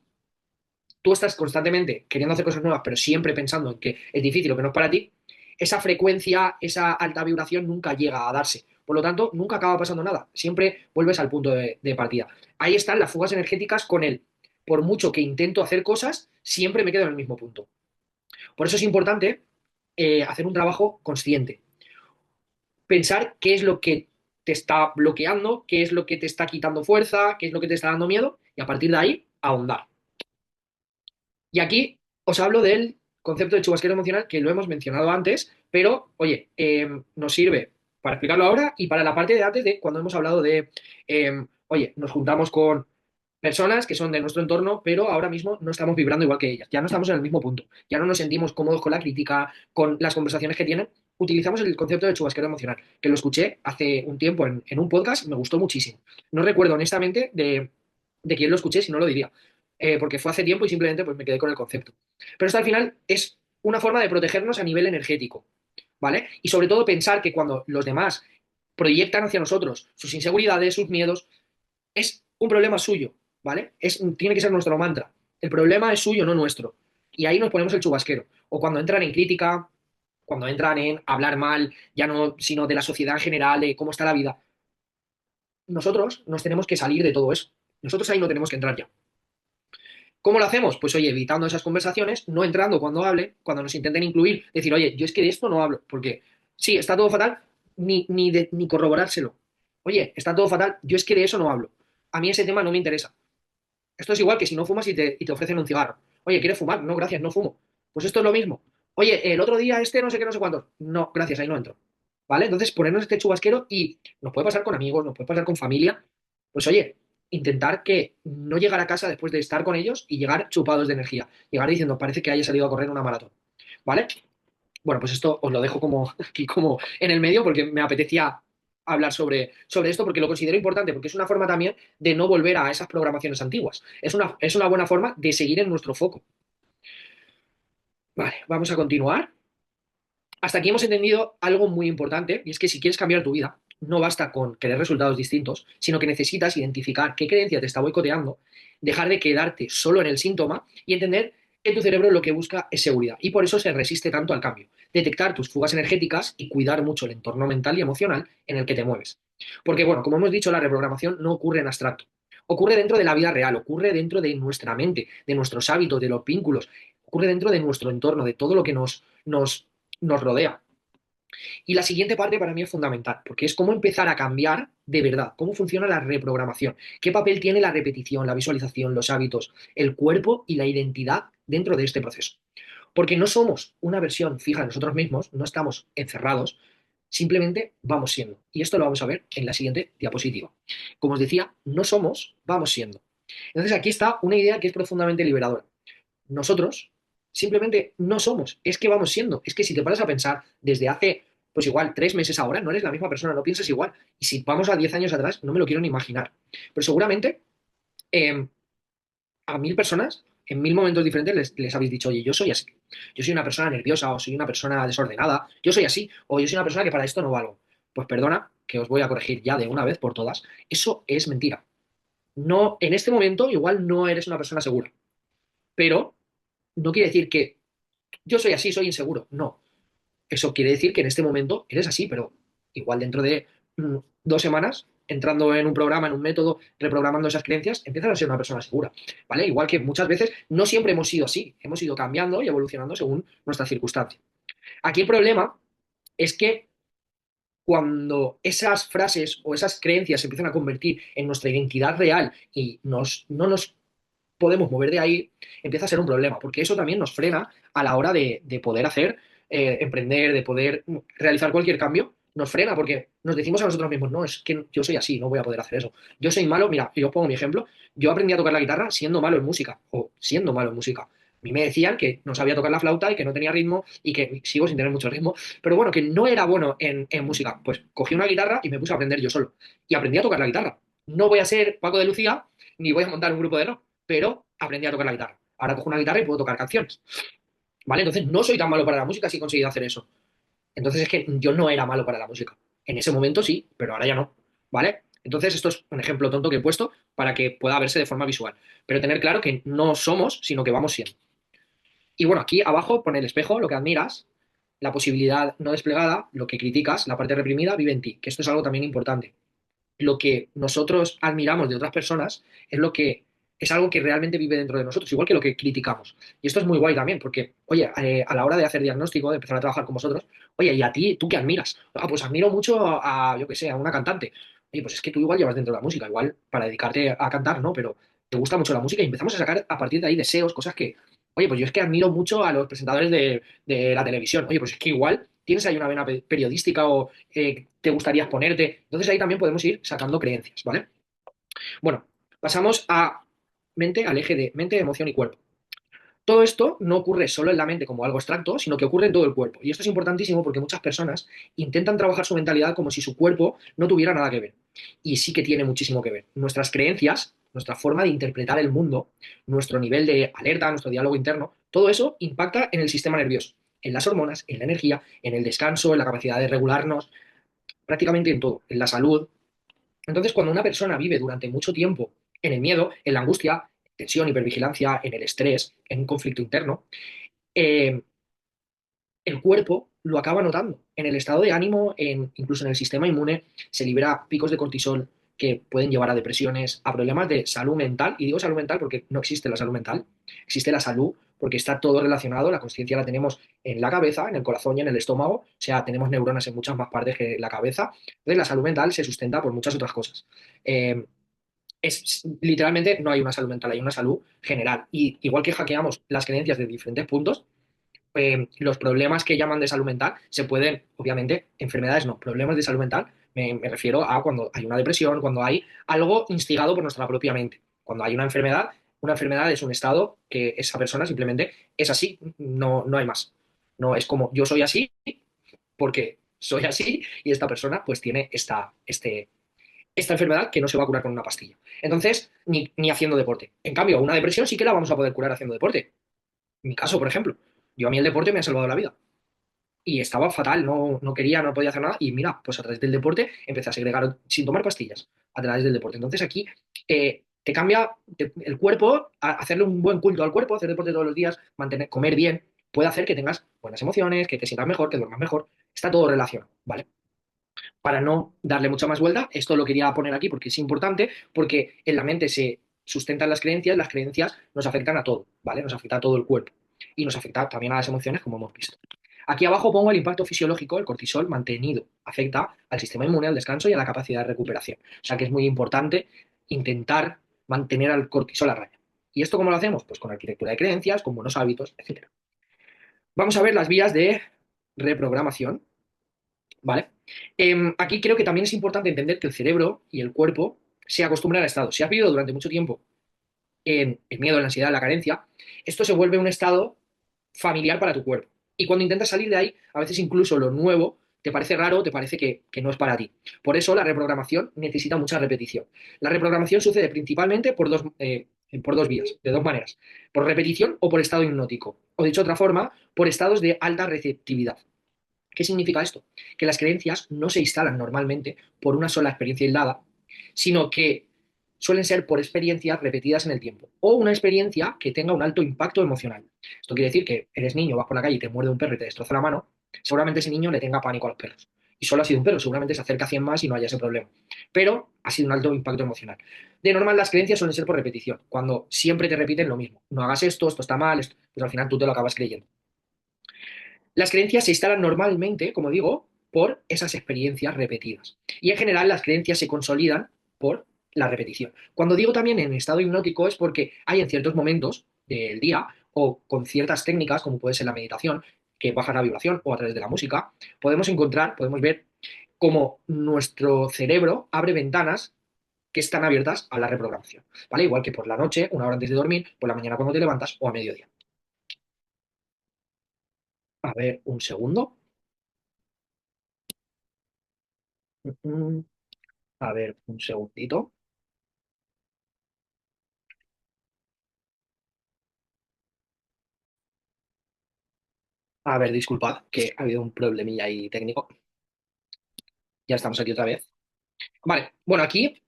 tú estás constantemente queriendo hacer cosas nuevas, pero siempre pensando en que es difícil o que no es para ti, esa frecuencia, esa alta vibración nunca llega a darse. Por lo tanto, nunca acaba pasando nada. Siempre vuelves al punto de partida. Ahí están las fugas energéticas con él. Por mucho que intento hacer cosas, siempre me quedo en el mismo punto. Por eso es importante hacer un trabajo consciente. Pensar qué es lo que te está bloqueando, qué es lo que te está quitando fuerza, qué es lo que te está dando miedo, y a partir de ahí, ahondar. Y aquí os hablo del concepto de chubasquero emocional que lo hemos mencionado antes, pero oye, nos sirve para explicarlo ahora y para la parte de antes de cuando hemos hablado de, oye, nos juntamos con personas que son de nuestro entorno, pero ahora mismo no estamos vibrando igual que ellas, ya no estamos en el mismo punto, ya no nos sentimos cómodos con la crítica, con las conversaciones que tienen. Utilizamos el concepto de chubasquero emocional, que lo escuché hace un tiempo en un podcast, me gustó muchísimo. No recuerdo honestamente de quién lo escuché, si no lo diría, porque fue hace tiempo y simplemente pues, me quedé con el concepto. Pero esto al final es una forma de protegernos a nivel energético, ¿vale? Y sobre todo pensar que cuando los demás proyectan hacia nosotros sus inseguridades, sus miedos, es un problema suyo, ¿vale? Tiene que ser nuestro mantra. El problema es suyo, no nuestro. Y ahí nos ponemos el chubasquero. O cuando entran en crítica, cuando entran en hablar mal, ya no, sino de la sociedad en general, de cómo está la vida. Nosotros nos tenemos que salir de todo eso. Nosotros ahí no tenemos que entrar ya. ¿Cómo lo hacemos? Pues oye, evitando esas conversaciones, no entrando cuando hable, cuando nos intenten incluir, decir, oye, yo es que de esto no hablo, porque sí, está todo fatal, ni corroborárselo. Oye, está todo fatal, yo es que de eso no hablo. A mí ese tema no me interesa. Esto es igual que si no fumas y te ofrecen un cigarro. Oye, ¿quieres fumar? No, gracias, no fumo. Pues esto es lo mismo. Oye, el otro día este no sé qué, no sé cuántos. No, gracias, ahí no entro. ¿Vale? Entonces, ponernos este chubasquero y nos puede pasar con amigos, nos puede pasar con familia. Pues oye, intentar que no llegar a casa después de estar con ellos y llegar chupados de energía. Llegar diciendo, parece que haya salido a correr una maratón. ¿Vale? Bueno, pues esto os lo dejo como aquí como en el medio porque me apetecía hablar sobre esto porque lo considero importante, porque es una forma también de no volver a esas programaciones antiguas. Es una buena forma de seguir en nuestro foco. Vale, vamos a continuar. Hasta aquí hemos entendido algo muy importante, y es que si quieres cambiar tu vida, no basta con querer resultados distintos, sino que necesitas identificar qué creencia te está boicoteando, dejar de quedarte solo en el síntoma y entender que tu cerebro lo que busca es seguridad. Y por eso se resiste tanto al cambio. Detectar tus fugas energéticas y cuidar mucho el entorno mental y emocional en el que te mueves. Porque, bueno, como hemos dicho, la reprogramación no ocurre en abstracto. Ocurre dentro de la vida real, ocurre dentro de nuestra mente, de nuestros hábitos, de los vínculos, ocurre dentro de nuestro entorno, de todo lo que nos rodea. Y la siguiente parte para mí es fundamental, porque es cómo empezar a cambiar de verdad, cómo funciona la reprogramación, qué papel tiene la repetición, la visualización, los hábitos, el cuerpo y la identidad dentro de este proceso. Porque no somos una versión fija de nosotros mismos, no estamos encerrados, simplemente vamos siendo. Y esto lo vamos a ver en la siguiente diapositiva. Como os decía, no somos, vamos siendo. Entonces aquí está una idea que es profundamente liberadora. Nosotros simplemente no somos, es que vamos siendo. Es que si te paras a pensar desde hace, pues igual, 3 meses ahora, no eres la misma persona, no piensas igual. Y si vamos a 10 años atrás, no me lo quiero ni imaginar. Pero seguramente eh, a 1000 personas, en 1000 momentos diferentes, les habéis dicho, oye, yo soy así. Yo soy una persona nerviosa o soy una persona desordenada. Yo soy así. O yo soy una persona que para esto no valgo. Pues perdona, que os voy a corregir ya de una vez por todas. Eso es mentira. No, en este momento igual no eres una persona segura. Pero no quiere decir que yo soy así, soy inseguro. No. Eso quiere decir que en este momento eres así, pero igual dentro de 2 semanas, entrando en un programa, en un método, reprogramando esas creencias, empiezas a ser una persona segura, ¿vale? Igual que muchas veces no siempre hemos sido así, hemos ido cambiando y evolucionando según nuestras circunstancias. Aquí el problema es que cuando esas frases o esas creencias se empiezan a convertir en nuestra identidad real y no nos podemos mover de ahí, empieza a ser un problema, porque eso también nos frena a la hora de poder hacer, emprender, de poder realizar cualquier cambio, nos frena porque nos decimos a nosotros mismos, no, es que yo soy así, no voy a poder hacer eso. Yo soy malo, mira, yo os pongo mi ejemplo, yo aprendí a tocar la guitarra siendo malo en música, o siendo malo en música. A mí me decían que no sabía tocar la flauta y que no tenía ritmo y que sigo sin tener mucho ritmo, pero bueno, que no era bueno en música. Pues cogí una guitarra y me puse a aprender yo solo. Y aprendí a tocar la guitarra. No voy a ser Paco de Lucía ni voy a montar un grupo de rock, pero aprendí a tocar la guitarra. Ahora cojo una guitarra y puedo tocar canciones. ¿Vale? Entonces no soy tan malo para la música si he conseguido hacer eso. Entonces es que yo no era malo para la música. En ese momento sí, pero ahora ya no. ¿Vale? Entonces esto es un ejemplo tonto que he puesto para que pueda verse de forma visual. Pero tener claro que no somos, sino que vamos siendo. Y bueno, aquí abajo pone el espejo, lo que admiras, la posibilidad no desplegada, lo que criticas, la parte reprimida, vive en ti. Que esto es algo también importante. Lo que nosotros admiramos de otras personas es lo que es algo que realmente vive dentro de nosotros, igual que lo que criticamos. Y esto es muy guay también, porque, oye, a la hora de hacer diagnóstico, de empezar a trabajar con vosotros, oye, ¿y a ti, tú qué admiras? Ah, pues admiro mucho yo qué sé, a una cantante. Oye, pues es que tú igual llevas dentro de la música, igual para dedicarte a cantar, ¿no? Pero te gusta mucho la música y empezamos a sacar a partir de ahí deseos, cosas que, oye, pues yo es que admiro mucho a los presentadores de la televisión. Oye, pues es que igual tienes ahí una vena periodística o te gustaría exponerte. Entonces ahí también podemos ir sacando creencias, ¿vale? Bueno, pasamos al eje de mente, emoción y cuerpo. Todo esto no ocurre solo en la mente como algo abstracto, sino que ocurre en todo el cuerpo. Y esto es importantísimo porque muchas personas intentan trabajar su mentalidad como si su cuerpo no tuviera nada que ver. Y sí que tiene muchísimo que ver. Nuestras creencias, nuestra forma de interpretar el mundo, nuestro nivel de alerta, nuestro diálogo interno, todo eso impacta en el sistema nervioso, en las hormonas, en la energía, en el descanso, en la capacidad de regularnos, prácticamente en todo, en la salud. Entonces, cuando una persona vive durante mucho tiempo en el miedo, en la angustia, tensión, hipervigilancia, en el estrés, en un conflicto interno, eh, el cuerpo lo acaba notando. En el estado de ánimo, incluso en el sistema inmune, se libera picos de cortisol que pueden llevar a depresiones, a problemas de salud mental. Y digo salud mental porque no existe la salud mental, existe la salud porque está todo relacionado. La conciencia la tenemos en la cabeza, en el corazón y en el estómago. O sea, tenemos neuronas en muchas más partes que la cabeza. Entonces, la salud mental se sustenta por muchas otras cosas. Literalmente no hay una salud mental, hay una salud general. Y igual que hackeamos las creencias de diferentes puntos, los problemas que llaman de salud mental se pueden, obviamente, enfermedades no, problemas de salud mental, me refiero a cuando hay una depresión, cuando hay algo instigado por nuestra propia mente. Cuando hay una enfermedad es un estado que esa persona simplemente es así, no, no hay más. No es como yo soy así porque soy así y esta persona pues tiene esta enfermedad que no se va a curar con una pastilla. Entonces, ni haciendo deporte. En cambio, una depresión sí que la vamos a poder curar haciendo deporte. En mi caso, por ejemplo, yo a mí el deporte me ha salvado la vida y estaba fatal, no, no quería, no podía hacer nada y mira, pues a través del deporte empecé a segregar sin tomar pastillas, a través del deporte. Entonces aquí te cambia el cuerpo, hacerle un buen culto al cuerpo, hacer deporte todos los días, comer bien, puede hacer que tengas buenas emociones, que te sientas mejor, que duermas mejor, está todo relacionado, ¿vale? Para no darle mucha más vuelta, esto lo quería poner aquí porque es importante, porque en la mente se sustentan las creencias nos afectan a todo, ¿vale? Nos afecta a todo el cuerpo y nos afecta también a las emociones, como hemos visto. Aquí abajo pongo el impacto fisiológico, el cortisol mantenido, afecta al sistema inmune, al descanso y a la capacidad de recuperación. O sea que es muy importante intentar mantener al cortisol a raya. ¿Y esto cómo lo hacemos? Pues con arquitectura de creencias, con buenos hábitos, etcétera. Vamos a ver las vías de reprogramación. ¿Vale? Aquí creo que también es importante entender que el cerebro y el cuerpo se acostumbran a estados. Si has vivido durante mucho tiempo en el miedo, la ansiedad, la carencia, esto se vuelve un estado familiar para tu cuerpo. Y cuando intentas salir de ahí, a veces incluso lo nuevo te parece raro, te parece que no es para ti. Por eso la reprogramación necesita mucha repetición. La reprogramación sucede principalmente por dos vías, de dos maneras. Por repetición o por estado hipnótico. O dicho de otra forma, por estados de alta receptividad. ¿Qué significa esto? Que las creencias no se instalan normalmente por una sola experiencia aislada, sino que suelen ser por experiencias repetidas en el tiempo o una experiencia que tenga un alto impacto emocional. Esto quiere decir que eres niño, vas por la calle y te muerde un perro y te destroza la mano, seguramente ese niño le tenga pánico a los perros. Y solo ha sido un perro, seguramente se acerca a 100 más y no haya ese problema. Pero ha sido un alto impacto emocional. De normal las creencias suelen ser por repetición, cuando siempre te repiten lo mismo. No hagas esto está mal, pues al final tú te lo acabas creyendo. Las creencias se instalan normalmente, como digo, por esas experiencias repetidas. Y en general las creencias se consolidan por la repetición. Cuando digo también en estado hipnótico es porque hay en ciertos momentos del día o con ciertas técnicas, como puede ser la meditación, que baja la vibración o a través de la música, podemos ver cómo nuestro cerebro abre ventanas que están abiertas a la reprogramación. ¿Vale? Igual que por la noche, una hora antes de dormir, por la mañana cuando te levantas o a mediodía. A ver, un segundo. Mm, A ver, un segundito. A ver, disculpad, que ha habido un problemilla ahí técnico. Ya estamos aquí otra vez. Vale, bueno, aquí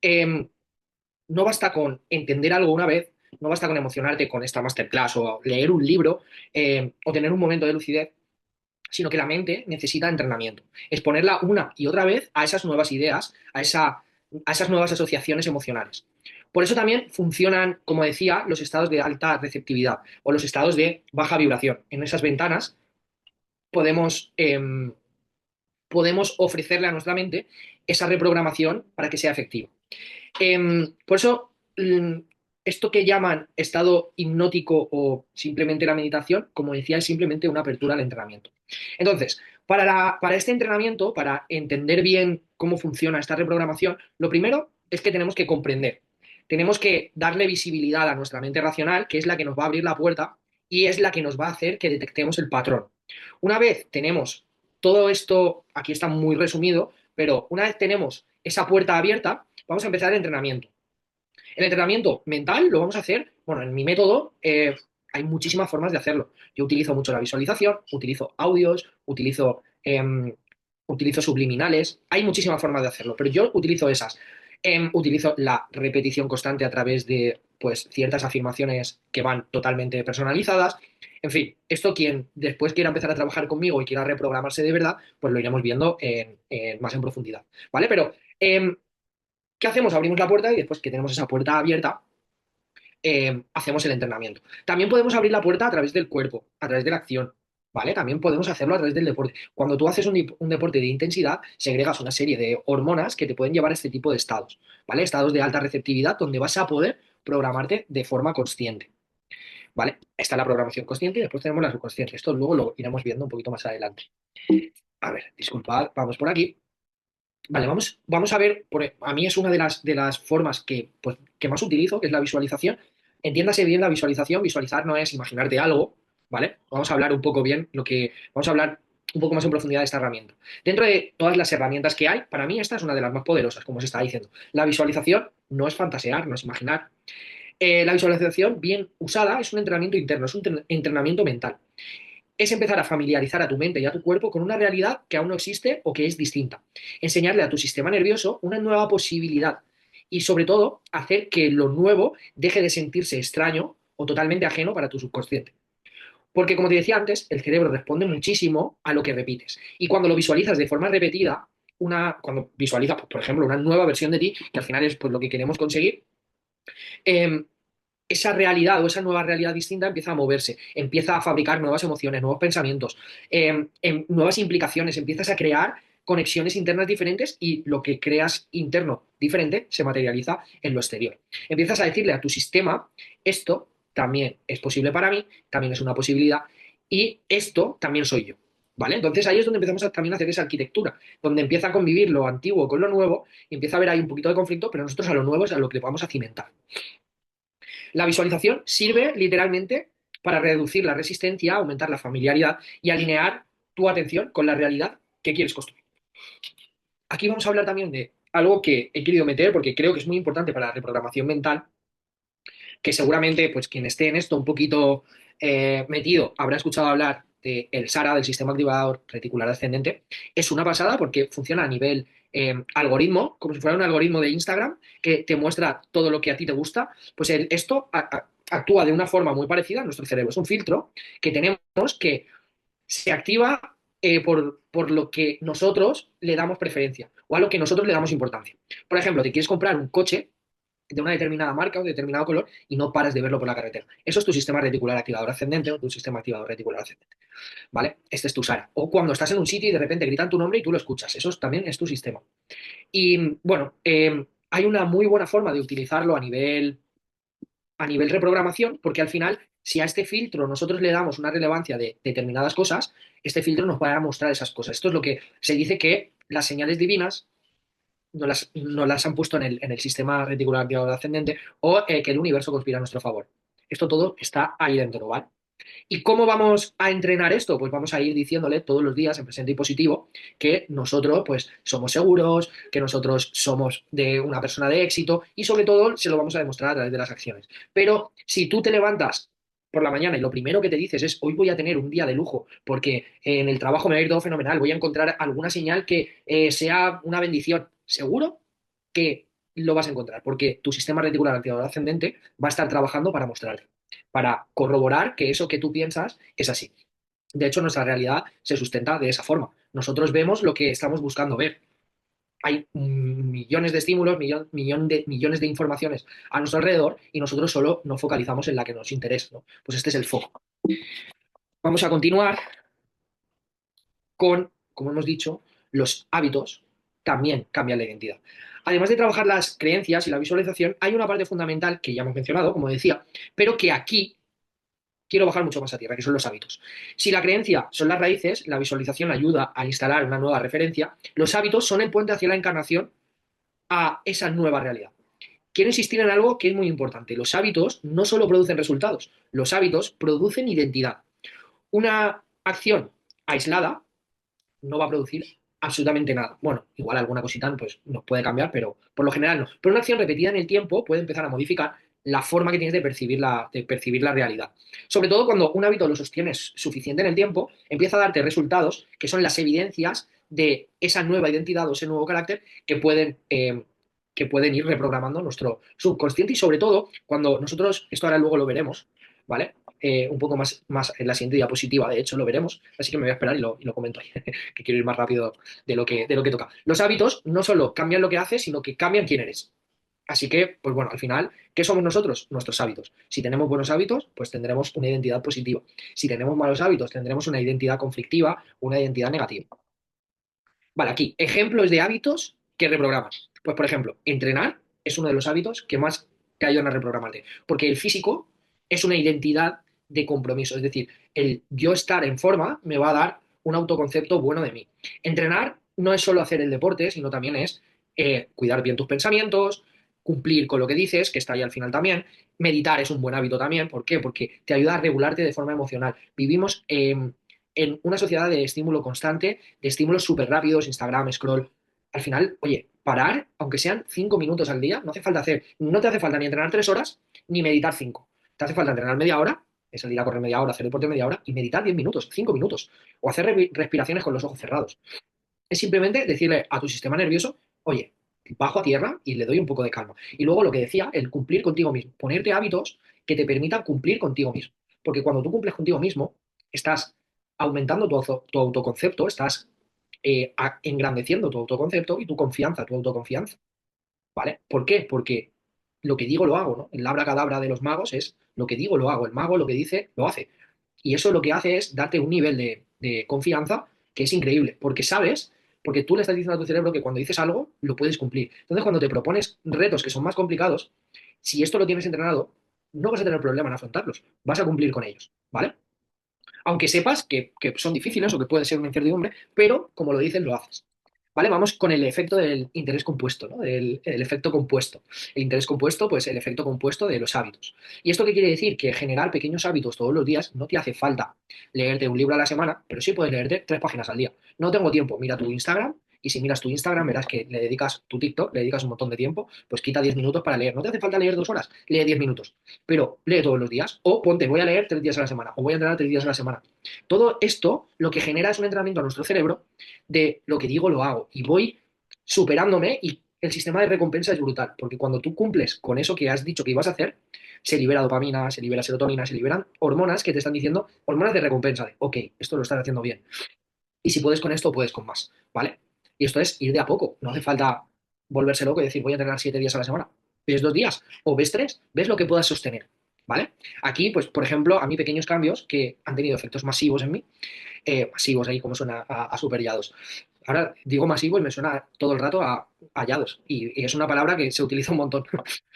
no basta con entender algo una vez, no basta con emocionarte con esta masterclass o leer un libro o tener un momento de lucidez, sino que la mente necesita entrenamiento. Exponerla una y otra vez a esas nuevas ideas, a esas nuevas asociaciones emocionales. Por eso también funcionan, como decía, los estados de alta receptividad o los estados de baja vibración. En esas ventanas podemos, podemos ofrecerle a nuestra mente esa reprogramación para que sea efectiva. Por eso, esto que llaman estado hipnótico o simplemente la meditación, como decía, es simplemente una apertura al entrenamiento. Entonces, para este entrenamiento, para entender bien cómo funciona esta reprogramación, lo primero es que tenemos que comprender. Tenemos que darle visibilidad a nuestra mente racional, que es la que nos va a abrir la puerta y es la que nos va a hacer que detectemos el patrón. Una vez tenemos todo esto, aquí está muy resumido, pero una vez tenemos esa puerta abierta, vamos a empezar el entrenamiento. El entrenamiento mental lo vamos a hacer, bueno, en mi método hay muchísimas formas de hacerlo. Yo utilizo mucho la visualización, utilizo audios, utilizo subliminales, hay muchísimas formas de hacerlo, pero yo utilizo esas. Utilizo la repetición constante a través de pues, ciertas afirmaciones que van totalmente personalizadas. En fin, esto quien después quiera empezar a trabajar conmigo y quiera reprogramarse de verdad, pues lo iremos viendo más en profundidad, ¿vale? Pero ¿qué hacemos? Abrimos la puerta y después que tenemos esa puerta abierta, hacemos el entrenamiento. También podemos abrir la puerta a través del cuerpo, a través de la acción, ¿vale? También podemos hacerlo a través del deporte. Cuando tú haces un deporte de intensidad, segregas una serie de hormonas que te pueden llevar a este tipo de estados, ¿vale? Estados de alta receptividad donde vas a poder programarte de forma consciente, ¿vale? Está la programación consciente y después tenemos la subconsciente. Esto luego lo iremos viendo un poquito más adelante. A ver, disculpad, vamos por aquí. Vale, vamos a ver, a mí es una de las formas que, pues, que más utilizo, que es la visualización. Entiéndase bien la visualización, visualizar no es imaginarte algo, ¿vale? Vamos a hablar un poco bien, vamos a hablar un poco más en profundidad de esta herramienta. Dentro de todas las herramientas que hay, para mí esta es una de las más poderosas, como se está diciendo. La visualización no es fantasear, no es imaginar. La visualización bien usada es un entrenamiento interno, es un entrenamiento mental. Es empezar a familiarizar a tu mente y a tu cuerpo con una realidad que aún no existe o que es distinta. Enseñarle a tu sistema nervioso una nueva posibilidad y sobre todo hacer que lo nuevo deje de sentirse extraño o totalmente ajeno para tu subconsciente. Porque como te decía antes, el cerebro responde muchísimo a lo que repites. Y cuando lo visualizas de forma repetida, cuando visualizas, pues, por ejemplo, una nueva versión de ti, que al final es pues, lo que queremos conseguir, eh, esa realidad o esa nueva realidad distinta empieza a moverse, empieza a fabricar nuevas emociones, nuevos pensamientos, nuevas implicaciones, empiezas a crear conexiones internas diferentes y lo que creas interno diferente se materializa en lo exterior. Empiezas a decirle a tu sistema, esto también es posible para mí, también es una posibilidad y esto también soy yo. ¿Vale? Entonces ahí es donde empezamos a también hacer esa arquitectura, donde empieza a convivir lo antiguo con lo nuevo y empieza a haber ahí un poquito de conflicto, pero nosotros a lo nuevo es a lo que vamos a cimentar. La visualización sirve literalmente para reducir la resistencia, aumentar la familiaridad y alinear tu atención con la realidad que quieres construir. Aquí vamos a hablar también de algo que he querido meter porque creo que es muy importante para la reprogramación mental, que seguramente pues quien esté en esto un poquito metido habrá escuchado hablar del SARA, del sistema activador reticular ascendente. Es una pasada porque funciona a nivel algoritmo, como si fuera un algoritmo de Instagram que te muestra todo lo que a ti te gusta. Pues esto actúa de una forma muy parecida a nuestro cerebro. Es un filtro que tenemos que se activa por lo que nosotros le damos preferencia o a lo que nosotros le damos importancia. Por ejemplo, te quieres comprar un coche de una determinada marca o de determinado color y no paras de verlo por la carretera. Eso es tu sistema reticular activador ascendente o tu sistema activador reticular ascendente. ¿Vale? Este es tu SARA. O cuando estás en un sitio y de repente gritan tu nombre y tú lo escuchas. Eso también es tu sistema. Y bueno, hay una muy buena forma de utilizarlo a nivel reprogramación, porque al final, si a este filtro nosotros le damos una relevancia de determinadas cosas, este filtro nos va a mostrar esas cosas. Esto es lo que se dice que las señales divinas no las han puesto en el sistema reticular activador ascendente o que el universo conspira a nuestro favor. Esto todo está ahí dentro, ¿vale? ¿Y cómo vamos a entrenar esto? Pues vamos a ir diciéndole todos los días en presente y positivo que nosotros pues somos seguros, que nosotros somos de una persona de éxito y sobre todo se lo vamos a demostrar a través de las acciones. Pero si tú te levantas por la mañana y lo primero que te dices es hoy voy a tener un día de lujo porque en el trabajo me va a ir todo fenomenal, voy a encontrar alguna señal que sea una bendición, seguro que lo vas a encontrar porque tu sistema reticular activador ascendente va a estar trabajando para mostrarte para corroborar que eso que tú piensas es así. De hecho, nuestra realidad se sustenta de esa forma. Nosotros vemos lo que estamos buscando ver. hay millones de estímulos, millones de informaciones a nuestro alrededor y nosotros solo nos focalizamos en la que nos interesa, ¿no? Pues este es el foco. Vamos a continuar con, como hemos dicho, los hábitos también cambian la identidad. Además de trabajar las creencias y la visualización, hay una parte fundamental que ya hemos mencionado, como decía, pero que aquí quiero bajar mucho más a tierra, que son los hábitos. Si la creencia son las raíces, la visualización ayuda a instalar una nueva referencia, los hábitos son el puente hacia la encarnación a esa nueva realidad. Quiero insistir en algo que es muy importante. Los hábitos no solo producen resultados, los hábitos producen identidad. Una acción aislada no va a producir absolutamente nada. Bueno, igual alguna cosita pues, nos puede cambiar, pero por lo general no. Pero una acción repetida en el tiempo puede empezar a modificar la forma que tienes de percibir la realidad. Sobre todo cuando un hábito lo sostienes suficiente en el tiempo, empieza a darte resultados que son las evidencias de esa nueva identidad o ese nuevo carácter que pueden ir reprogramando nuestro subconsciente y sobre todo cuando nosotros, esto ahora luego lo veremos, ¿vale? Un poco más en la siguiente diapositiva, de hecho lo veremos, así que me voy a esperar y lo comento ahí, que quiero ir más rápido de lo que toca. Los hábitos no solo cambian lo que haces, sino que cambian quién eres. Así que, pues bueno, al final, ¿qué somos nosotros? Nuestros hábitos. Si tenemos buenos hábitos, pues tendremos una identidad positiva. Si tenemos malos hábitos, tendremos una identidad conflictiva, una identidad negativa. Vale, aquí, ejemplos de hábitos que reprograman. Pues, por ejemplo, entrenar es uno de los hábitos que más te ayudan a reprogramarte, porque el físico es una identidad de compromiso, es decir, el yo estar en forma me va a dar un autoconcepto bueno de mí. Entrenar no es solo hacer el deporte, sino también es cuidar bien tus pensamientos, cumplir con lo que dices, que está ahí al final también. Meditar es un buen hábito también, ¿por qué? Porque te ayuda a regularte de forma emocional. Vivimos en una sociedad de estímulo constante, de estímulos súper rápidos, Instagram, scroll. Al final, oye, parar, aunque sean 5 minutos al día, no te hace falta ni entrenar 3 horas, ni meditar 5. Te hace falta entrenar media hora, es salir a correr media hora, hacer deporte media hora, y meditar 10 minutos, 5 minutos, o hacer respiraciones con los ojos cerrados. Es simplemente decirle a tu sistema nervioso, oye, bajo a tierra y le doy un poco de calma. Y luego lo que decía, el cumplir contigo mismo, ponerte hábitos que te permitan cumplir contigo mismo. Porque cuando tú cumples contigo mismo, estás aumentando tu autoconcepto, estás engrandeciendo tu autoconcepto y tu autoconfianza. ¿Vale? ¿Por qué? Porque lo que digo lo hago, ¿no? El abracadabra de los magos es lo que digo lo hago, el mago lo que dice lo hace. Y eso lo que hace es darte un nivel de confianza que es increíble, porque sabes, porque tú le estás diciendo a tu cerebro que cuando dices algo lo puedes cumplir. Entonces, cuando te propones retos que son más complicados, si esto lo tienes entrenado, no vas a tener problema en afrontarlos, vas a cumplir con ellos, ¿vale? Aunque sepas que son difíciles o que puede ser una incertidumbre, pero como lo dices, lo haces. ¿Vale? Vamos con el efecto del interés compuesto, ¿no? El efecto compuesto. El interés compuesto, pues el efecto compuesto de los hábitos. ¿Y esto qué quiere decir? Que generar pequeños hábitos todos los días no te hace falta leerte un libro a la semana, pero sí puedes leerte 3 páginas al día. No tengo tiempo, mira tu Instagram y si miras tu Instagram verás que le dedicas tu TikTok, le dedicas un montón de tiempo, pues quita 10 minutos para leer. No te hace falta leer 2 horas, lee 10 minutos, pero lee todos los días o ponte, voy a leer 3 días a la semana o voy a entrenar 3 días a la semana. Todo esto lo que genera es un entrenamiento a nuestro cerebro de lo que digo lo hago y voy superándome y el sistema de recompensa es brutal, porque cuando tú cumples con eso que has dicho que ibas a hacer, se libera dopamina, se libera serotonina, se liberan hormonas que te están diciendo, hormonas de recompensa, de, ok, esto lo estás haciendo bien. Y si puedes con esto, puedes con más, ¿vale? Y esto es ir de a poco, no hace falta volverse loco y decir voy a entrenar 7 días a la semana. Ves 2 días o ves 3, ves lo que puedas sostener, ¿vale? Aquí, pues, por ejemplo, a mí pequeños cambios que han tenido efectos masivos en mí, masivos ahí como suena a superillados. Ahora digo masivo y me suena todo el rato a hallados. Y es una palabra que se utiliza un montón.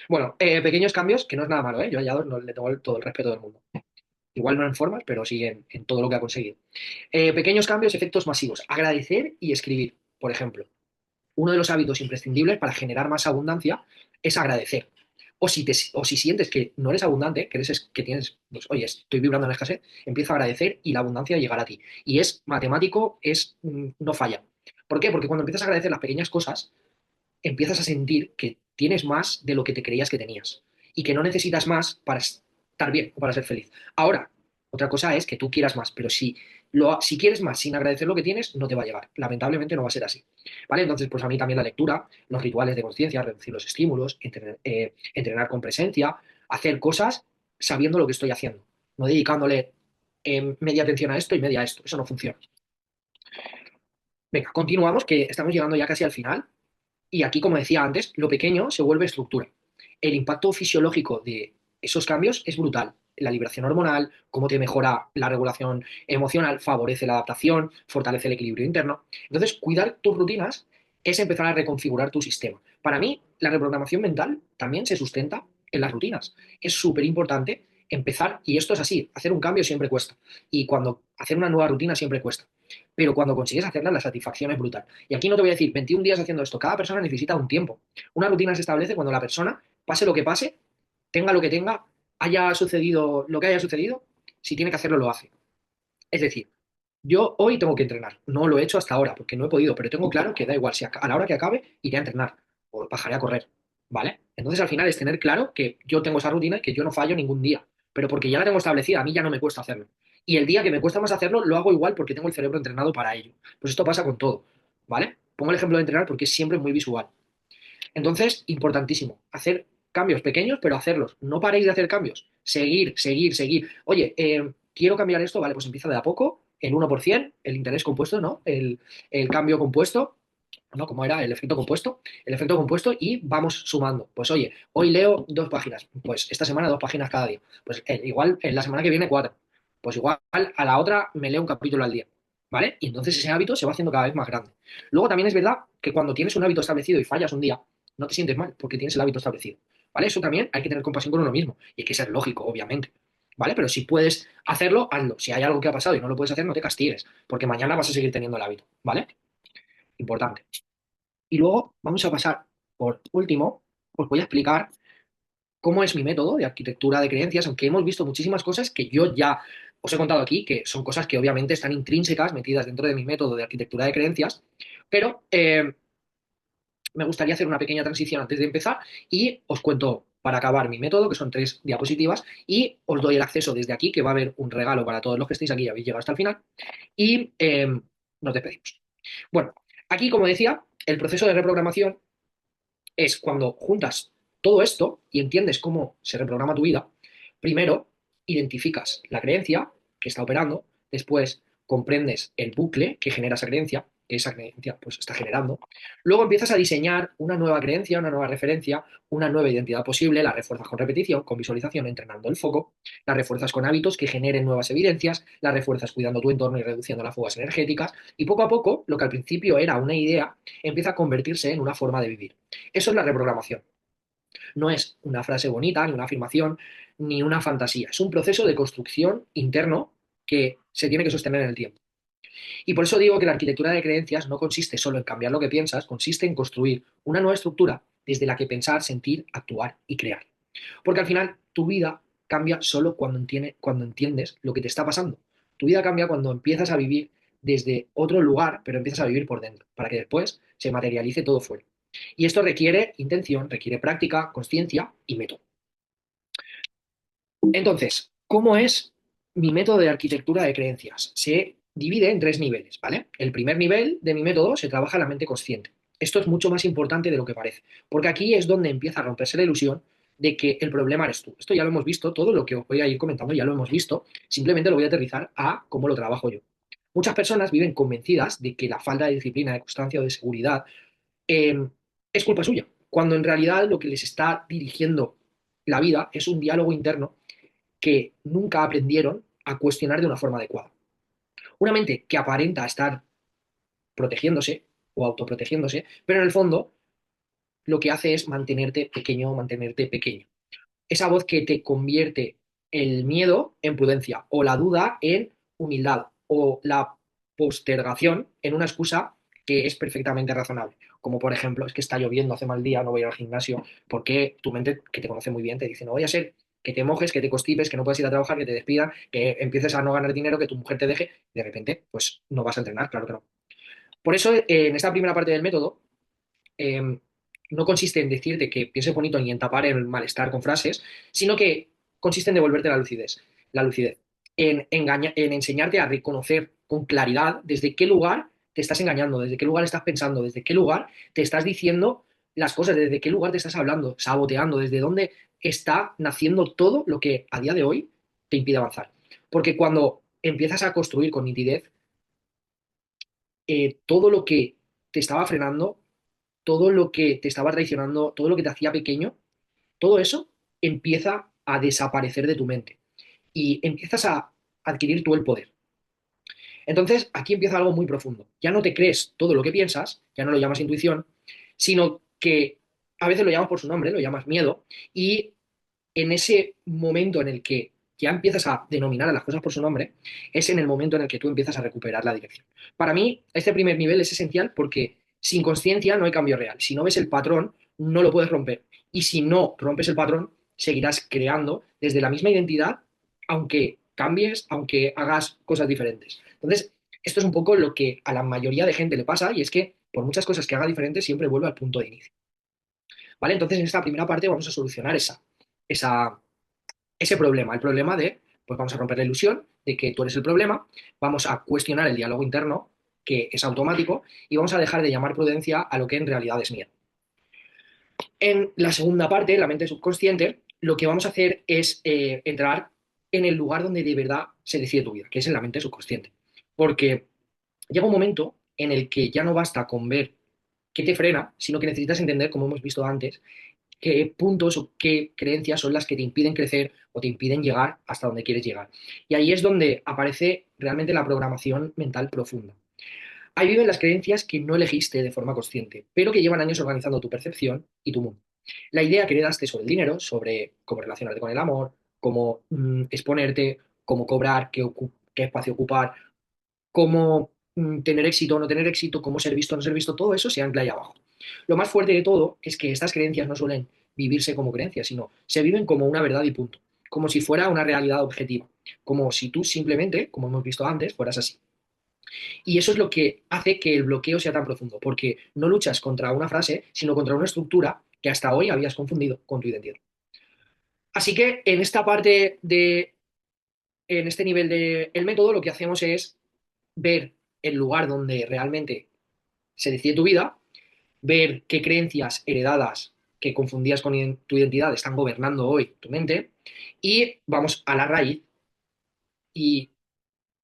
Bueno, pequeños cambios, que no es nada malo, ¿eh? Yo a hallados no le tengo todo el respeto del mundo. Igual no en formas, pero sí en todo lo que ha conseguido. Pequeños cambios, efectos masivos. Agradecer y escribir, por ejemplo. Uno de los hábitos imprescindibles para generar más abundancia es agradecer. O si sientes que no eres abundante, que tienes, pues, oye, estoy vibrando en la escasez, empieza a agradecer y la abundancia llegará a ti. Y es matemático, no falla. ¿Por qué? Porque cuando empiezas a agradecer las pequeñas cosas, empiezas a sentir que tienes más de lo que te creías que tenías y que no necesitas más para estar bien o para ser feliz. Ahora, otra cosa es que tú quieras más, pero si quieres más sin agradecer lo que tienes, no te va a llegar. Lamentablemente no va a ser así. ¿Vale? Entonces, pues a mí también la lectura, los rituales de conciencia, reducir los estímulos, entrenar con presencia, hacer cosas sabiendo lo que estoy haciendo, no dedicándole media atención a esto y media a esto. Eso no funciona. Venga, continuamos, que estamos llegando ya casi al final. Y aquí, como decía antes, lo pequeño se vuelve estructura. El impacto fisiológico de esos cambios es brutal. La liberación hormonal, cómo te mejora la regulación emocional, favorece la adaptación, fortalece el equilibrio interno. Entonces, cuidar tus rutinas es empezar a reconfigurar tu sistema. Para mí, la reprogramación mental también se sustenta en las rutinas. Es súper importante empezar, y esto es así, hacer un cambio siempre cuesta. Y cuando hacer una nueva rutina siempre cuesta. Pero cuando consigues hacerla, la satisfacción es brutal. Y aquí no te voy a decir 21 días haciendo esto, cada persona necesita un tiempo. Una rutina se establece cuando la persona, pase lo que pase, tenga lo que tenga, haya sucedido lo que haya sucedido, si tiene que hacerlo, lo hace. Es decir, yo hoy tengo que entrenar. No lo he hecho hasta ahora porque no he podido, pero tengo claro que da igual. Si a la hora que acabe, iré a entrenar o bajaré a correr. ¿Vale? Entonces al final es tener claro que yo tengo esa rutina y que yo no fallo ningún día. Pero porque ya la tengo establecida, a mí ya no me cuesta hacerlo. Y el día que me cuesta más hacerlo, lo hago igual porque tengo el cerebro entrenado para ello. Pues esto pasa con todo. ¿Vale? Pongo el ejemplo de entrenar porque es siempre muy visual. Entonces, importantísimo, hacer cambios pequeños, pero hacerlos. No paréis de hacer cambios. Seguir, seguir, seguir. Oye, quiero cambiar esto, vale, pues empieza de a poco, el 1%, el interés compuesto, ¿no? El cambio compuesto, ¿no? ¿Cómo era? El efecto compuesto. El efecto compuesto y vamos sumando. Pues oye, hoy leo 2 páginas. Pues esta semana 2 páginas cada día. Pues igual en la semana que viene 4. Pues igual a la otra me leo un capítulo al día. ¿Vale? Y entonces ese hábito se va haciendo cada vez más grande. Luego también es verdad que cuando tienes un hábito establecido y fallas un día, no te sientes mal porque tienes el hábito establecido. ¿Vale? Eso también hay que tener compasión con uno mismo y hay que ser lógico, obviamente. ¿Vale? Pero si puedes hacerlo, hazlo. Si hay algo que ha pasado y no lo puedes hacer, no te castigues, porque mañana vas a seguir teniendo el hábito. ¿Vale? Importante. Y luego vamos a pasar, por último, os voy a explicar cómo es mi método de arquitectura de creencias, aunque hemos visto muchísimas cosas que yo ya os he contado aquí, que son cosas que obviamente están intrínsecas, metidas dentro de mi método de arquitectura de creencias, pero me gustaría hacer una pequeña transición antes de empezar y os cuento para acabar mi método, que son 3 diapositivas, y os doy el acceso desde aquí, que va a haber un regalo para todos los que estéis aquí y habéis llegado hasta el final, y nos despedimos. Bueno, aquí, como decía, el proceso de reprogramación es cuando juntas todo esto y entiendes cómo se reprograma tu vida. Primero, identificas la creencia que está operando, después comprendes el bucle que genera esa creencia pues está generando. Luego empiezas a diseñar una nueva creencia, una nueva referencia, una nueva identidad posible, la refuerzas con repetición, con visualización, entrenando el foco, la refuerzas con hábitos que generen nuevas evidencias, la refuerzas cuidando tu entorno y reduciendo las fugas energéticas, y poco a poco, lo que al principio era una idea, empieza a convertirse en una forma de vivir. Eso es la reprogramación. No es una frase bonita, ni una afirmación, ni una fantasía. Es un proceso de construcción interno que se tiene que sostener en el tiempo. Y por eso digo que la arquitectura de creencias no consiste solo en cambiar lo que piensas, consiste en construir una nueva estructura desde la que pensar, sentir, actuar y crear. Porque al final tu vida cambia solo cuando entiendes lo que te está pasando. Tu vida cambia cuando empiezas a vivir desde otro lugar, pero empiezas a vivir por dentro, para que después se materialice todo fuera. Y esto requiere intención, requiere práctica, conciencia y método. Entonces, ¿cómo es mi método de arquitectura de creencias? Se divide en 3 niveles, ¿vale? El primer nivel de mi método se trabaja en la mente consciente. Esto es mucho más importante de lo que parece, porque aquí es donde empieza a romperse la ilusión de que el problema eres tú. Esto ya lo hemos visto, todo lo que os voy a ir comentando ya lo hemos visto, simplemente lo voy a aterrizar a cómo lo trabajo yo. Muchas personas viven convencidas de que la falta de disciplina, de constancia o de seguridad es culpa suya, cuando en realidad lo que les está dirigiendo la vida es un diálogo interno que nunca aprendieron a cuestionar de una forma adecuada. Una mente que aparenta estar protegiéndose o autoprotegiéndose, pero en el fondo lo que hace es mantenerte pequeño, mantenerte pequeño. Esa voz que te convierte el miedo en prudencia o la duda en humildad o la postergación en una excusa que es perfectamente razonable. Como por ejemplo, es que está lloviendo, hace mal día, no voy a ir al gimnasio, porque tu mente, que te conoce muy bien, te dice, no voy a ser que te mojes, que te constipes, que no puedes ir a trabajar, que te despidan, que empieces a no ganar dinero, que tu mujer te deje, y de repente, pues no vas a entrenar, claro que no. Por eso, en esta primera parte del método, eh, no consiste en decirte que pienses bonito ni en tapar el malestar con frases, sino que consiste en devolverte la lucidez, en enseñarte a reconocer con claridad desde qué lugar te estás engañando, desde qué lugar estás pensando, desde qué lugar te estás diciendo las cosas, desde qué lugar te estás hablando, saboteando, desde dónde está naciendo todo lo que a día de hoy te impide avanzar. Porque cuando empiezas a construir con nitidez, todo lo que te estaba frenando todo lo que te estaba traicionando, todo lo que te hacía pequeño, todo eso empieza a desaparecer de tu mente y empiezas a adquirir tú el poder. Entonces, aquí empieza algo muy profundo. Ya no te crees todo lo que piensas, ya no lo llamas intuición, sino que a veces lo llamas por su nombre, lo llamas miedo, y en ese momento en el que ya empiezas a denominar a las cosas por su nombre, es en el momento en el que tú empiezas a recuperar la dirección. Para mí, este primer nivel es esencial porque sin conciencia no hay cambio real. Si no ves el patrón, no lo puedes romper. Y si no rompes el patrón, seguirás creando desde la misma identidad, aunque cambies, aunque hagas cosas diferentes. Entonces, esto es un poco lo que a la mayoría de gente le pasa y es que por muchas cosas que haga diferentes siempre vuelve al punto de inicio. ¿Vale? Entonces, en esta primera parte vamos a solucionar esa, ese problema, el problema de, pues vamos a romper la ilusión de que tú eres el problema, vamos a cuestionar el diálogo interno, que es automático, y vamos a dejar de llamar prudencia a lo que en realidad es miedo. En la segunda parte, la mente subconsciente, lo que vamos a hacer es entrar en el lugar donde de verdad se decide tu vida, que es en la mente subconsciente. Porque llega un momento en el que ya no basta con ver qué te frena, sino que necesitas entender, como hemos visto antes, qué puntos o qué creencias son las que te impiden crecer o te impiden llegar hasta donde quieres llegar. Y ahí es donde aparece realmente la programación mental profunda. Ahí viven las creencias que no elegiste de forma consciente, pero que llevan años organizando tu percepción y tu mundo. La idea que heredaste sobre el dinero, sobre cómo relacionarte con el amor, cómo exponerte, cómo cobrar, qué espacio ocupar, cómo tener éxito o no tener éxito, cómo ser visto o no ser visto, todo eso se ancla ahí abajo. Lo más fuerte de todo es que estas creencias no suelen vivirse como creencias, sino se viven como una verdad y punto, como si fuera una realidad objetiva, como si tú simplemente, como hemos visto antes, fueras así. Y eso es lo que hace que el bloqueo sea tan profundo, porque no luchas contra una frase, sino contra una estructura que hasta hoy habías confundido con tu identidad. Así que en esta parte en este nivel del método, lo que hacemos es ver el lugar donde realmente se decide tu vida, ver qué creencias heredadas que confundías con tu identidad están gobernando hoy tu mente y vamos a la raíz y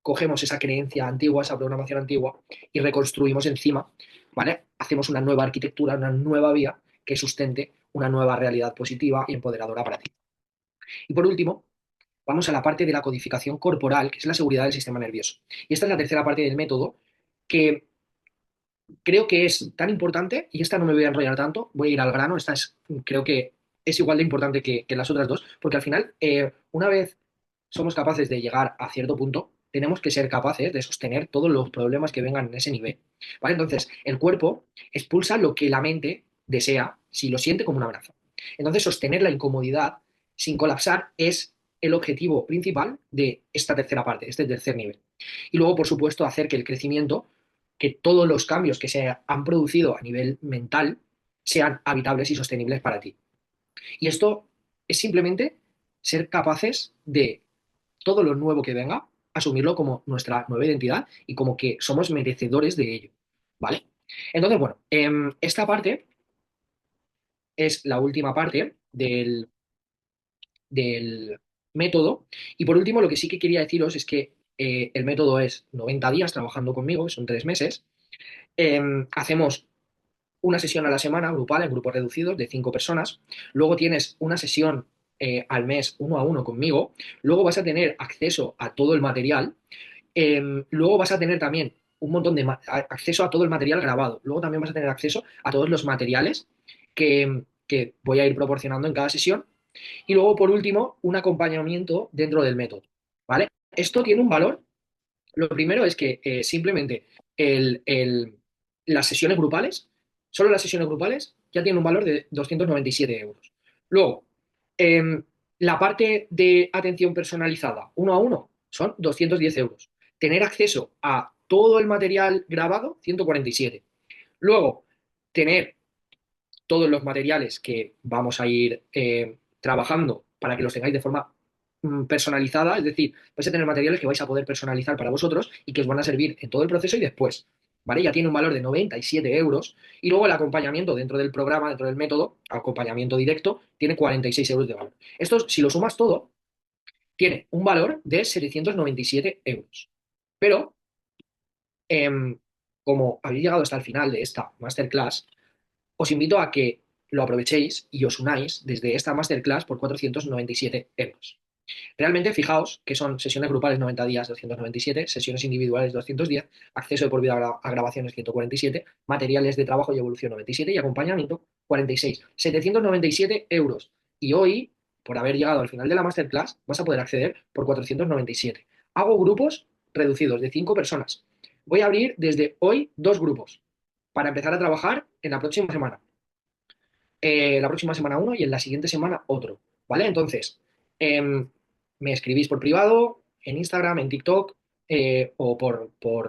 cogemos esa creencia antigua, esa programación antigua y reconstruimos encima, ¿vale? Hacemos una nueva arquitectura, una nueva vía que sustente una nueva realidad positiva y empoderadora para ti. Y por último, vamos a la parte de la codificación corporal, que es la seguridad del sistema nervioso. Y esta es la tercera parte del método que creo que es tan importante, y esta no me voy a enrollar tanto, voy a ir al grano, esta es, creo que es igual de importante que las otras dos, porque al final, una vez somos capaces de llegar a cierto punto, tenemos que ser capaces de sostener todos los problemas que vengan en ese nivel. ¿Vale? Entonces, el cuerpo expulsa lo que la mente desea si lo siente como una amenaza. Entonces, sostener la incomodidad sin colapsar es el objetivo principal de esta tercera parte, este tercer nivel. Y luego, por supuesto, hacer que el crecimiento, que todos los cambios que se han producido a nivel mental sean habitables y sostenibles para ti. Y esto es simplemente ser capaces de todo lo nuevo que venga, asumirlo como nuestra nueva identidad y como que somos merecedores de ello. ¿Vale? Entonces, bueno, esta parte es la última parte del método. Y por último, lo que sí que quería deciros es que el método es 90 días trabajando conmigo, que son 3 meses. Hacemos una sesión a la semana grupal en grupos reducidos de 5 personas. Luego tienes una sesión al mes uno a uno conmigo. Luego vas a tener acceso a todo el material. Luego vas a tener también un montón de acceso a todo el material grabado. Luego también vas a tener acceso a todos los materiales que voy a ir proporcionando en cada sesión. Y luego, por último, un acompañamiento dentro del método. ¿Vale? Esto tiene un valor. Lo primero es que simplemente el, el- las sesiones grupales, solo las sesiones grupales, ya tienen un valor de 297 euros. Luego, em, la parte de atención personalizada, uno a uno, son 210 euros. Tener acceso a todo el material grabado, 147. Luego, tener todos los materiales que vamos a ir trabajando para que los tengáis de forma personalizada, es decir, vais a tener materiales que vais a poder personalizar para vosotros y que os van a servir en todo el proceso y después. ¿Vale? Ya tiene un valor de 97 euros y luego el acompañamiento dentro del programa, dentro del método, acompañamiento directo, tiene 46 euros de valor. Esto, si lo sumas todo, tiene un valor de 797 euros. Pero, em, como habéis llegado hasta el final de esta masterclass, os invito a que lo aprovechéis y os unáis desde esta masterclass por 497 euros. Realmente, fijaos que son sesiones grupales 90 días 297, sesiones individuales 210, acceso de por vida a grabaciones 147, materiales de trabajo y evolución 97 y acompañamiento 46. 797 euros. Y hoy, por haber llegado al final de la masterclass, vas a poder acceder por 497. Hago grupos reducidos de 5 personas. Voy a abrir desde hoy 2 grupos para empezar a trabajar en la próxima semana uno y en la siguiente semana otro, ¿vale? Entonces, me escribís por privado, en Instagram, en TikTok, o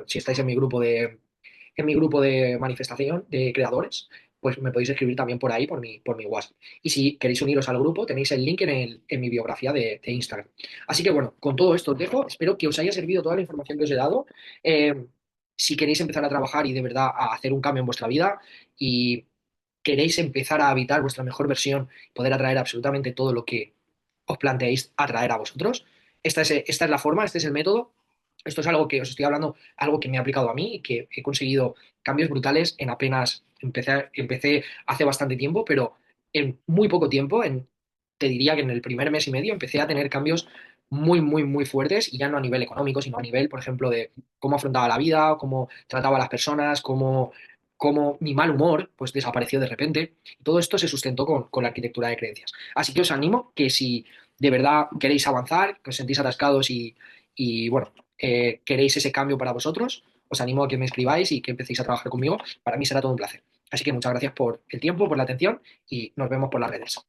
si estáis en mi grupo de manifestación de creadores, pues me podéis escribir también por ahí, por mi WhatsApp. Y si queréis uniros al grupo, tenéis el link en mi biografía de Instagram. Así que bueno, con todo esto os dejo. Espero que os haya servido toda la información que os he dado. Eh, si queréis empezar a trabajar y de verdad a hacer un cambio en vuestra vida y queréis empezar a habitar vuestra mejor versión, poder atraer absolutamente todo lo que os planteéis atraer a vosotros, esta es la forma, este es el método. Esto es algo que os estoy hablando, algo que me ha aplicado a mí y que he conseguido cambios brutales en apenas, empecé hace bastante tiempo, pero en muy poco tiempo, te diría que en el primer mes y medio empecé a tener cambios muy, muy, muy fuertes y ya no a nivel económico, sino a nivel, por ejemplo, de cómo afrontaba la vida, cómo trataba a las personas, cómo mi mal humor pues desapareció de repente. Y todo esto se sustentó con la arquitectura de creencias. Así que os animo que si de verdad queréis avanzar, que os sentís atascados y bueno, queréis ese cambio para vosotros, os animo a que me escribáis y que empecéis a trabajar conmigo. Para mí será todo un placer. Así que muchas gracias por el tiempo, por la atención y nos vemos por las redes.